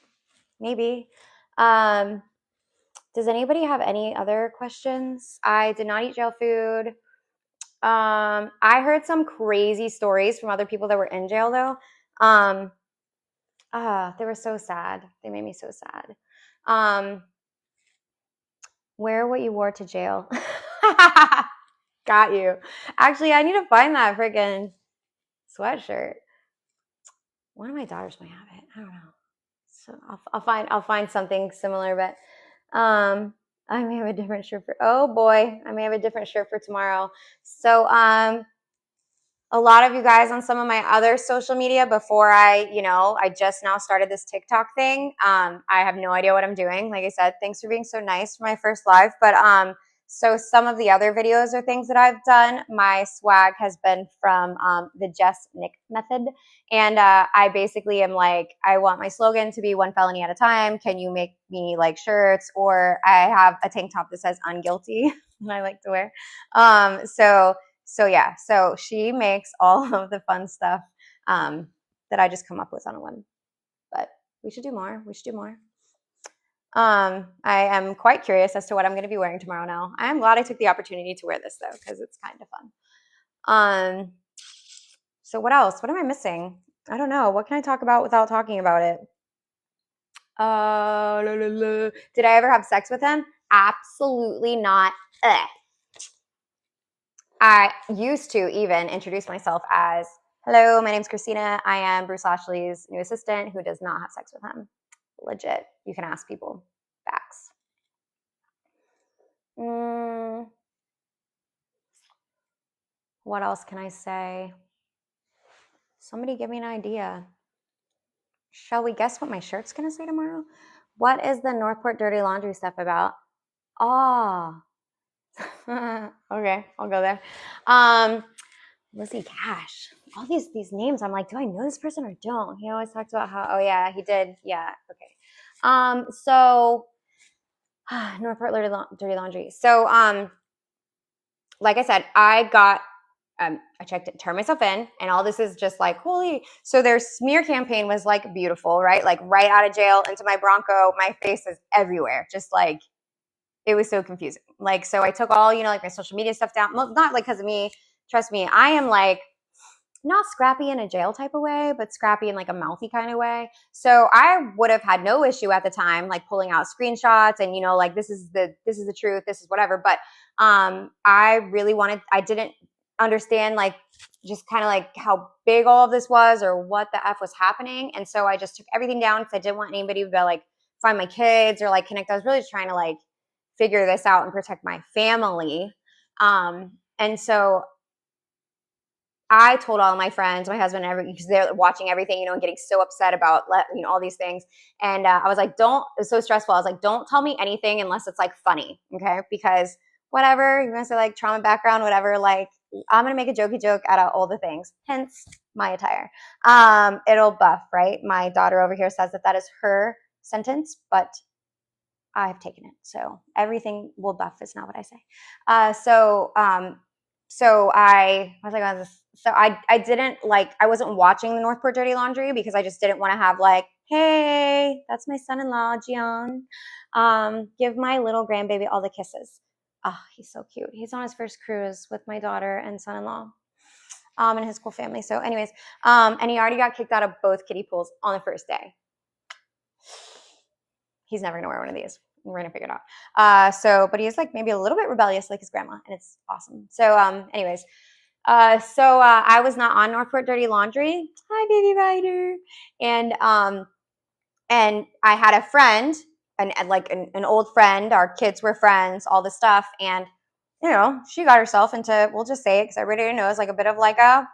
maybe. Does anybody have any other questions? I did not eat jail food. I heard some crazy stories from other people that were in jail though. They were so sad. They made me so sad. Wear what you wore to jail. Got you. Actually, I need to find that freaking sweatshirt. One of my daughters might have it. I don't know. So I'll find something similar, but I may have a different shirt for, oh boy, I may have a different shirt for tomorrow. So a lot of you guys on some of my other social media before I just now started this TikTok thing. I have no idea what I'm doing. Like I said, thanks for being so nice for my first live. But so some of the other videos or things that I've done, my swag has been from the Jess Nick method. And I basically am like, I want my slogan to be one felony at a time. Can you make me like shirts? Or I have a tank top that says unguilty that I like to wear. So yeah, so she makes all of the fun stuff that I just come up with on a whim. But we should do more. We should do more. I am quite curious as to what I'm going to be wearing tomorrow now. I am glad I took the opportunity to wear this though, because it's kind of fun. So what else? What am I missing? I don't know. What can I talk about without talking about it? Did I ever have sex with him? Absolutely not. I used to even introduce myself as, hello, my name's Christina. I am Bruce Ashley's new assistant who does not have sex with him. Legit. You can ask people. Facts. What else can I say? Somebody give me an idea. Shall we guess what my shirt's going to say tomorrow? What is the Northport Dirty Laundry stuff about? Oh. Okay, I'll go there. Lizzie Cash. All these names, I'm like, do I know this person or don't? He always talks about how, oh yeah, he did. Yeah, okay. So Northport Dirty Laundry. So, like I said, I checked it, turned myself in, and all this is just like, holy. So their smear campaign was like beautiful, right? Like right out of jail into my Bronco, my face is everywhere. Just like, it was so confusing. Like, so I took all, like my social media stuff down. Well, not like because of me. Trust me, I am like not scrappy in a jail type of way, but scrappy in like a mouthy kind of way. So I would have had no issue at the time, like pulling out screenshots and, like, this is the truth, this is whatever. But I didn't understand like just kind of like how big all of this was or what the F was happening. And so I just took everything down because I didn't want anybody to like find my kids or like connect. I was really just trying to like figure this out and protect my family. And so I told all my friends, my husband, because they're watching everything, and getting so upset about, all these things. And I was like, it's so stressful. I was like, don't tell me anything unless it's like funny. Okay. Because whatever, you're going to say like trauma background, whatever, like I'm going to make a jokey joke out of all the things. Hence my attire. It'll buff, right? My daughter over here says that is her sentence, but I've taken it. So everything will buff is not what I say. So I was like, so I didn't like, I wasn't watching the Northport Dirty Laundry because I just didn't want to have like, hey, that's my son-in-law, Gian. Give my little grandbaby all the kisses. Oh, he's so cute. He's on his first cruise with my daughter and son-in-law, and his cool family. So anyways, and he already got kicked out of both kiddie pools on the first day. He's never gonna wear one of these. We're gonna figure it out. But he's like maybe a little bit rebellious like his grandma, and it's awesome. So anyways, I was not on Northport Dirty Laundry. Hi, baby rider. And I had a friend, an old friend. Our kids were friends, all this stuff, and she got herself into, we'll just say it because everybody knows, like a bit of like a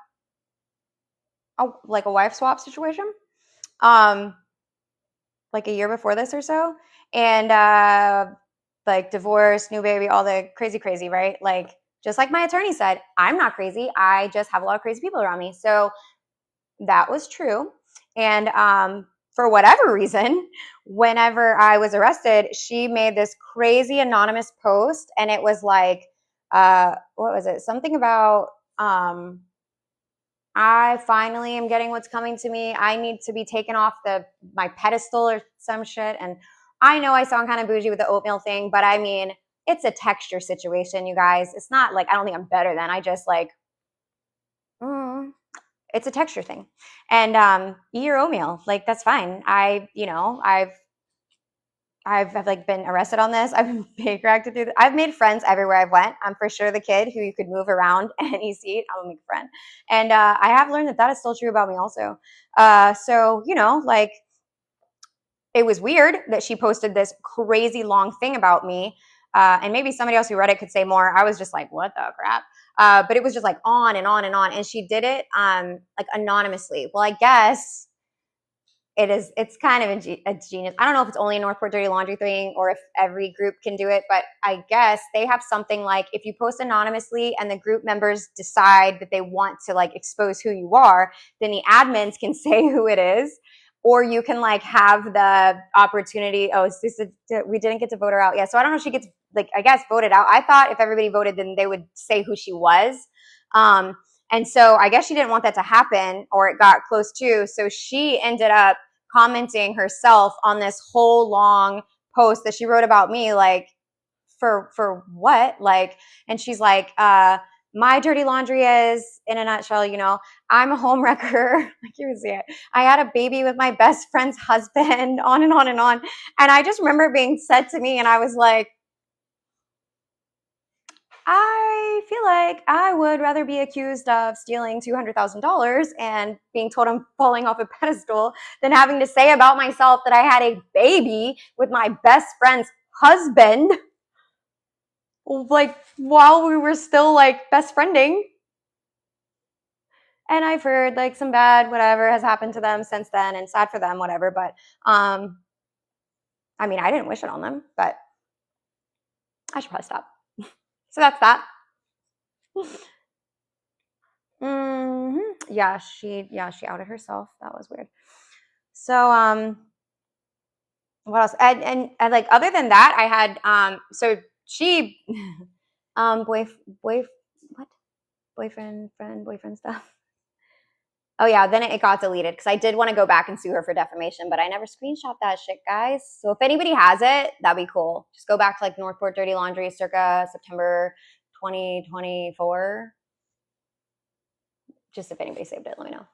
wife swap situation. Like a year before this or so. And like divorce, new baby, all the crazy, right? Like, just like my attorney said, I'm not crazy. I just have a lot of crazy people around me. So that was true. And for whatever reason, whenever I was arrested, she made this crazy anonymous post. And it was like, what was it? Something about, I finally am getting what's coming to me. I need to be taken off my pedestal or some shit. And I know I sound kind of bougie with the oatmeal thing, but I mean, it's a texture situation, you guys. It's not like, I don't think I'm better than, I just like, it's a texture thing. And eat your oatmeal. Like, that's fine. I've like been arrested on this. I've been Baker-acted through. I've made friends everywhere I've went. I'm for sure the kid who you could move around any seat. I will make a friend. And I have learned that is still true about me also. So, like, it was weird that she posted this crazy long thing about me. And maybe somebody else who read it could say more. I was just like, what the crap? But it was just like on and on and on. And she did it like anonymously. Well, I guess it's kind of a genius. I don't know if it's only a Northport Dirty Laundry thing or if every group can do it, but I guess they have something like if you post anonymously and the group members decide that they want to like expose who you are, then the admins can say who it is, or you can like have the opportunity. Oh, we didn't get to vote her out. Yeah. So I don't know if she gets like, I guess voted out. I thought if everybody voted, then they would say who she was. And so I guess she didn't want that to happen, or it got close to. So she ended up commenting herself on this whole long post that she wrote about me, like for what? Like, and she's like, my dirty laundry is, in a nutshell, you know, I'm a home wrecker. Like you can see it. I had a baby with my best friend's husband, on and on and on. And I just remember it being said to me, and I was like, I feel like I would rather be accused of stealing $200,000 and being told I'm falling off a pedestal than having to say about myself that I had a baby with my best friend's husband, like while we were still like best friending. And I've heard like some bad whatever has happened to them since then, and sad for them, whatever. But I mean, I didn't wish it on them, but I should probably stop. So that's that. Mm-hmm. Yeah, she outed herself. That was weird. So what else? And like other than that, I had so she boyfriend stuff. Oh yeah, then it got deleted because I did want to go back and sue her for defamation, but I never screenshot that shit, guys. So if anybody has it, that'd be cool. Just go back to like Northport Dirty Laundry circa September 2024. Just if anybody saved it, let me know.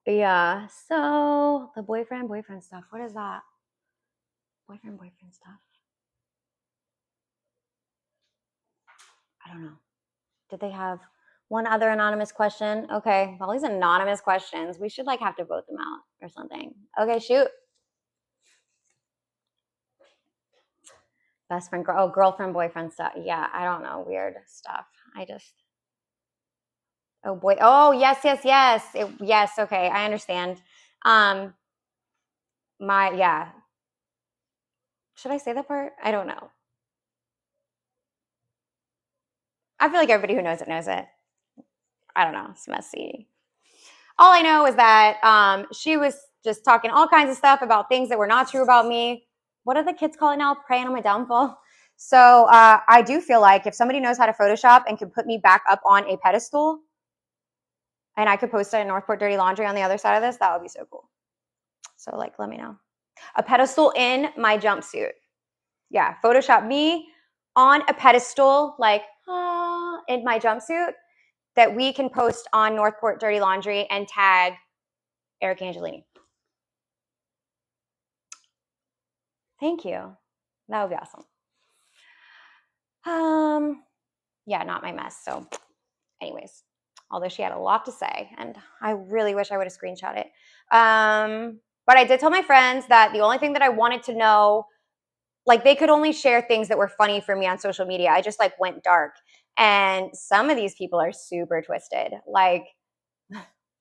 Yeah, so the boyfriend stuff. What is that? Boyfriend stuff. I don't know. Did they have one other anonymous question? Okay, all these anonymous questions. We should like have to vote them out or something. Okay, shoot. Best friend, girlfriend, boyfriend stuff. Yeah, I don't know. Weird stuff. Oh boy. Oh, yes. Yes. Okay. I understand. Yeah. Should I say that part? I don't know. I feel like everybody who knows it knows it. I don't know. It's messy. All I know is that she was just talking all kinds of stuff about things that were not true about me. What do the kids call it now? Preying on my downfall. So I do feel like if somebody knows how to Photoshop and can put me back up on a pedestal, and I could post it in Northport Dirty Laundry on the other side of this, that would be so cool. So like, let me know. A pedestal in my jumpsuit. Yeah, Photoshop me on a pedestal, like in my jumpsuit, that we can post on Northport Dirty Laundry and tag Eric Angelini. Thank you. That would be awesome. Yeah, not my mess. So anyways, although she had a lot to say, and I really wish I would have screenshot it. But I did tell my friends that the only thing that I wanted to know, like they could only share things that were funny for me on social media. I just like went dark. And some of these people are super twisted. Like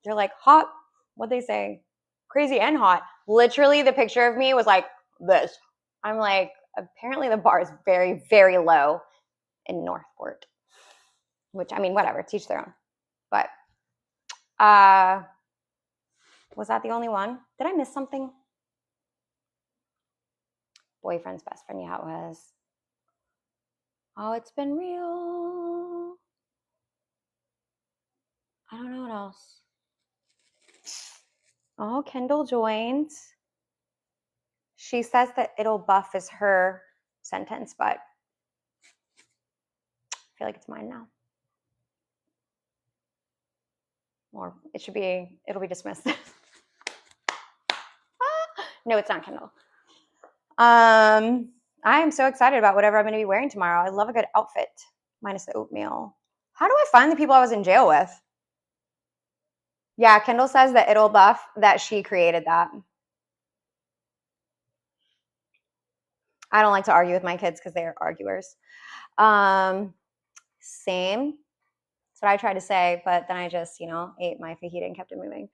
they're like hot, what'd they say? Crazy and hot. Literally the picture of me was like this. I'm like, apparently the bar is very, very low in Northport. Which, I mean, whatever, teach their own. But was that the only one? Did I miss something? Boyfriend's best friend, yeah, it was. Oh, it's been real. I don't know what else. Oh, Kendall joined. She says that it'll buff is her sentence, but I feel like it's mine now. Or it'll be dismissed. No, it's not Kendall. I am so excited about whatever I'm going to be wearing tomorrow. I love a good outfit, minus the oatmeal. How do I find the people I was in jail with? Yeah, Kendall says that it'll buff, that she created that. I don't like to argue with my kids because they are arguers. Same. That's what I tried to say, but then I just, ate my fajita and kept it moving.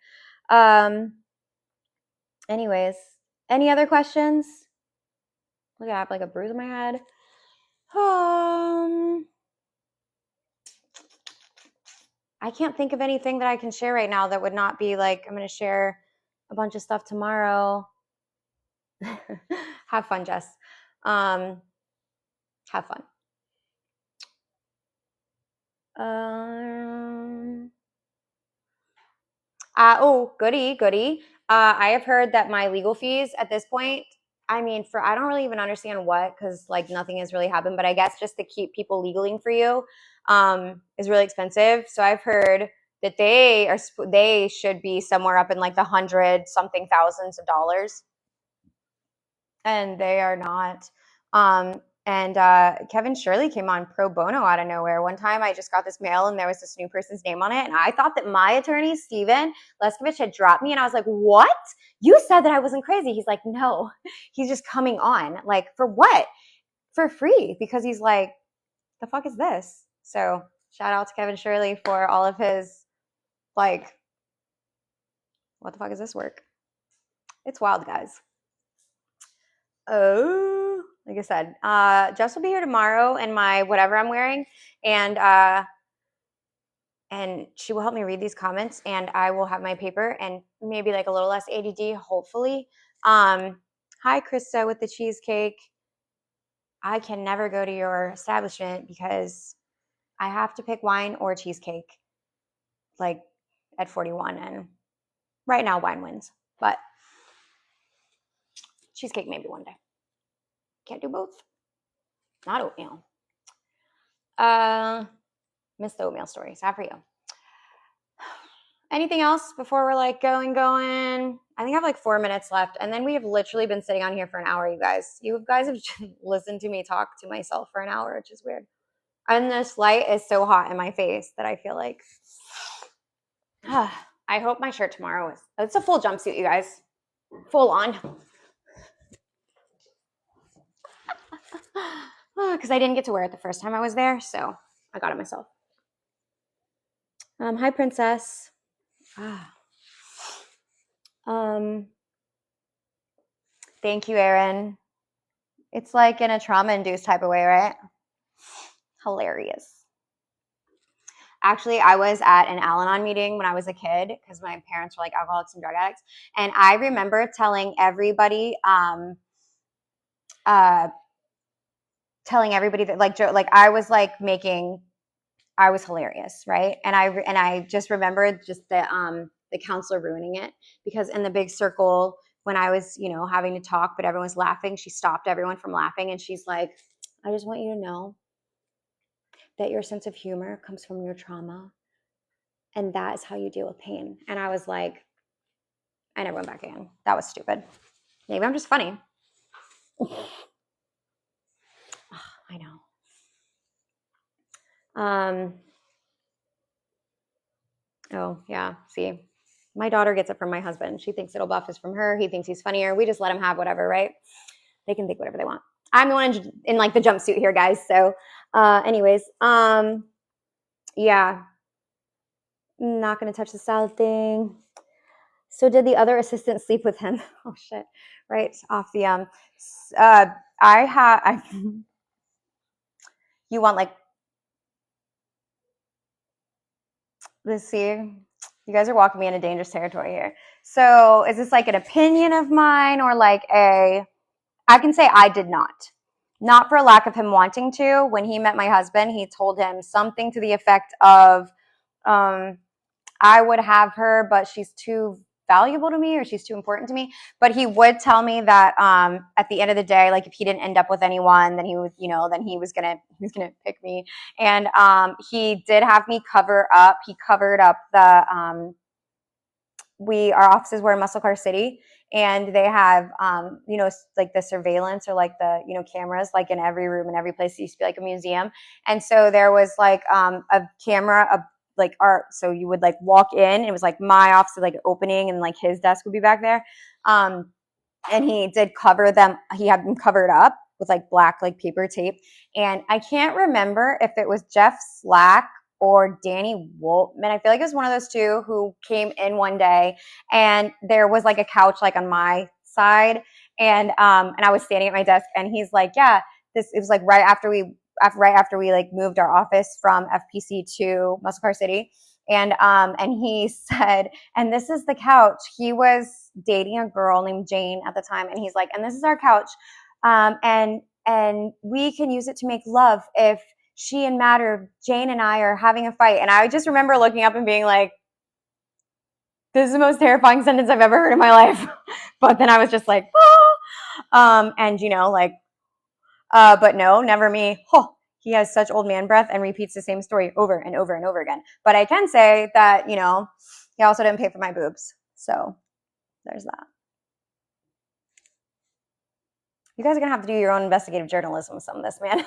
Anyways, any other questions? Look, I have like a bruise on my head. I can't think of anything that I can share right now that would not be like, I'm going to share a bunch of stuff tomorrow. Have fun, Jess. Have fun. Goody. I have heard that my legal fees at this point, I don't really even understand what, because like nothing has really happened, but I guess just to keep people legaling for you is really expensive. So I've heard that they should be somewhere up in like the $100-something thousands of dollars, and they are not. And Kevin Shirley came on pro bono out of nowhere. One time I just got this mail and there was this new person's name on it. And I thought that my attorney, Steven Leskovich, had dropped me. And I was like, what? You said that I wasn't crazy. He's like, no, he's just coming on. Like, for what? For free. Because he's like, the fuck is this? So shout out to Kevin Shirley for all of his, like, what the fuck is this work? It's wild, guys. Oh, like I said, Jess will be here tomorrow in my whatever I'm wearing, and she will help me read these comments, and I will have my paper and maybe like a little less ADD, hopefully. Hi, Krista with the cheesecake. I can never go to your establishment because I have to pick wine or cheesecake, like at 41, and right now wine wins, but cheesecake maybe one day. Can't do both. Not oatmeal. Missed the oatmeal story. Sad for you. Anything else before we're like going? I think I have like 4 minutes left, and then we have literally been sitting on here for an hour, you guys. You guys have just listened to me talk to myself for an hour, which is weird. And this light is so hot in my face that I feel like I hope my shirt tomorrow it's a full jumpsuit, you guys. Full on. Because I didn't get to wear it the first time I was there, so I got it myself. Hi, Princess. Thank you, Erin. It's like in a trauma-induced type of way, right? Hilarious. Actually, I was at an Al-Anon meeting when I was a kid because my parents were like alcoholics and drug addicts, and I remember telling everybody that like I was like making. I was hilarious, right? And I just remembered just the counselor ruining it, because in the big circle when I was, having to talk, but everyone was laughing, she stopped everyone from laughing, and she's like, I just want you to know that your sense of humor comes from your trauma, and that is how you deal with pain. And I was like, I never went back again. That was stupid. Maybe I'm just funny. I know. Oh yeah, see, my daughter gets it from my husband. She thinks It'll Buff is from her. He thinks he's funnier. We just let him have whatever, right? They can think whatever they want. I'm the one in like the jumpsuit here, guys. So anyways, yeah, not gonna touch the salad thing. So did the other assistant sleep with him? Oh shit, right off the you want like, let's see, you guys are walking me into dangerous territory here. So is this like an opinion of mine, or like I can say I did not for a lack of him wanting to. When he met my husband, he told him something to the effect of, I would have her, but she's too valuable to me, or she's too important to me. But he would tell me that at the end of the day, like if he didn't end up with anyone, then he was gonna pick me. And he did have me cover up. He covered up the our offices were in Muscle Car City, and they have like the surveillance, or like the cameras like in every room and every place. It used to be like a museum, and so there was like a camera like art. So you would like walk in, and it was like my office like opening, and like his desk would be back there. And he did cover them. He had them covered up with like black like paper tape. And I can't remember if it was Jeff Slack or Danny Wolfman. I feel like it was one of those two who came in one day, and there was like a couch like on my side, and I was standing at my desk, and he's like, yeah, it was like right after we like moved our office from FPC to Muscle Car City. And he said, and this is the couch. He was dating a girl named Jane at the time, and he's like, and this is our couch, and we can use it to make love if she and Matt or Jane and I are having a fight. And I just remember looking up and being like, this is the most terrifying sentence I've ever heard in my life. But then I was just like, oh. And like, but no, never me. Oh, he has such old man breath and repeats the same story over and over and over again. But I can say that, he also didn't pay for my boobs. So there's that. You guys are going to have to do your own investigative journalism with some of this, man.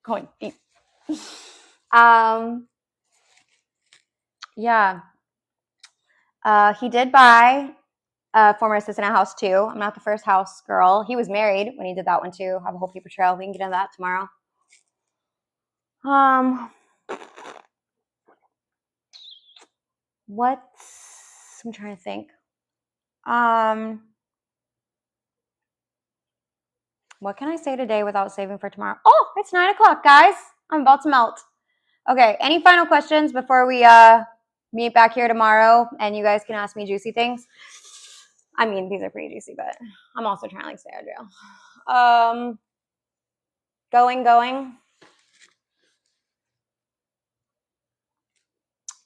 Going deep. Yeah. He did buy a former assistant at House 2. I'm not the first House girl. He was married when he did that one too. I have a whole paper trail. We can get into that tomorrow. I'm trying to think. What can I say today without saving for tomorrow? Oh, it's 9 o'clock, guys. I'm about to melt. Okay, any final questions before we meet back here tomorrow and you guys can ask me juicy things? I mean, these are pretty juicy, but I'm also trying to like stay out of jail. Going.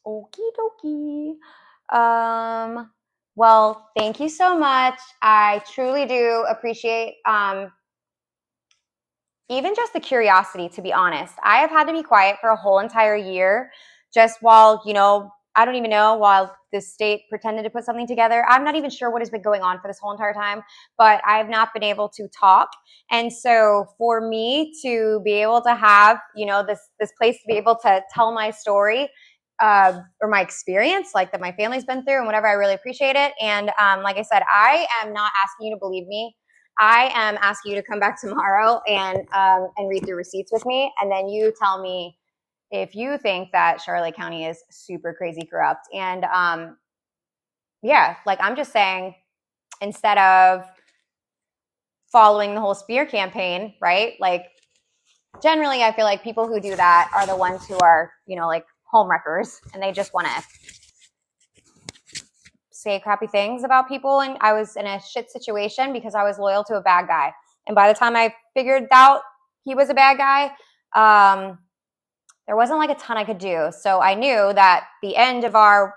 Okie dokie. Well, thank you so much. I truly do appreciate even just the curiosity, to be honest. I have had to be quiet for a whole entire year just while, I don't even know, while the state pretended to put something together. I'm not even sure what has been going on for this whole entire time, but I have not been able to talk. And so for me to be able to have, this place to be able to tell my story, or my experience, like that my family's been through and whatever, I really appreciate it. And like I said, I am not asking you to believe me. I am asking you to come back tomorrow and read through receipts with me, and then you tell me if you think that Charlotte County is super crazy corrupt. And yeah, like I'm just saying, instead of following the whole Spear campaign, right? Like generally, I feel like people who do that are the ones who are, like home wreckers, and they just want to say crappy things about people. And I was in a shit situation because I was loyal to a bad guy. And by the time I figured out he was a bad guy, there wasn't like a ton I could do. So I knew that the end of our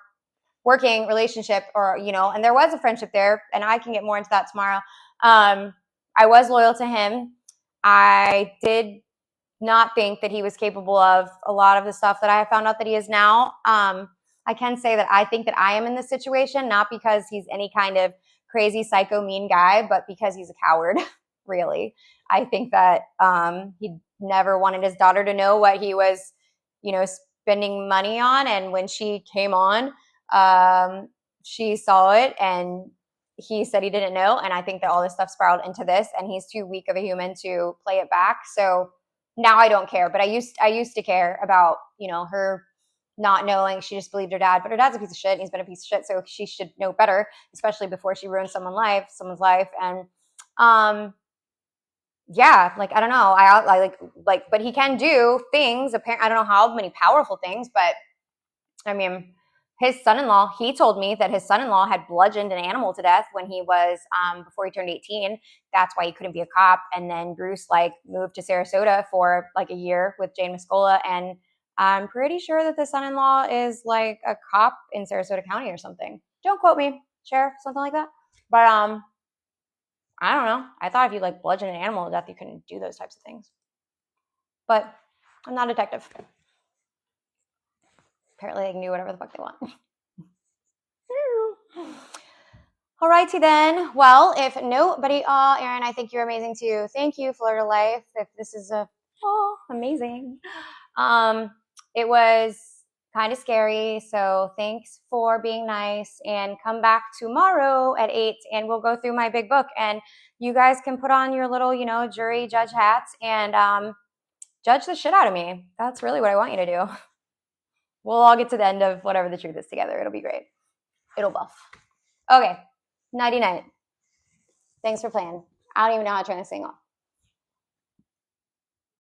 working relationship, or, and there was a friendship there, and I can get more into that tomorrow. I was loyal to him. I did not think that he was capable of a lot of the stuff that I have found out that he is now. I can say that I think that I am in this situation, not because he's any kind of crazy psycho mean guy, but because he's a coward, really. I think that he never wanted his daughter to know what he was, spending money on. And when she came on, she saw it and he said he didn't know. And I think that all this stuff spiraled into this, and he's too weak of a human to play it back. So now I don't care, but I used to care about, her not knowing. She just believed her dad, but her dad's a piece of shit, and he's been a piece of shit, so she should know better, especially before she ruins someone's life. And yeah, like I don't know, I like, but he can do things. Apparently, I don't know how many powerful things, but I mean, his son-in-law, he told me that his son-in-law had bludgeoned an animal to death when he was, before he turned 18. That's why he couldn't be a cop. And then Bruce moved to Sarasota for a year with Jane Muscola. And I'm pretty sure that the son-in-law is a cop in Sarasota County or something. Don't quote me, sheriff, something like that. But I don't know. I thought if you bludgeon an animal to death, you couldn't do those types of things. But I'm not a detective. Apparently they can do whatever the fuck they want. Alrighty then. Well, if nobody, Erin, I think you're amazing too. Thank you, Florida Life. If this is amazing. It was kind of scary. So thanks for being nice, and come back tomorrow at 8 and we'll go through my big book, and you guys can put on your little, jury judge hats and judge the shit out of me. That's really what I want you to do. We'll all get to the end of whatever the truth is together. It'll be great. It'll buff. Okay. Nighty night. Thanks for playing. I don't even know how to turn this thing off.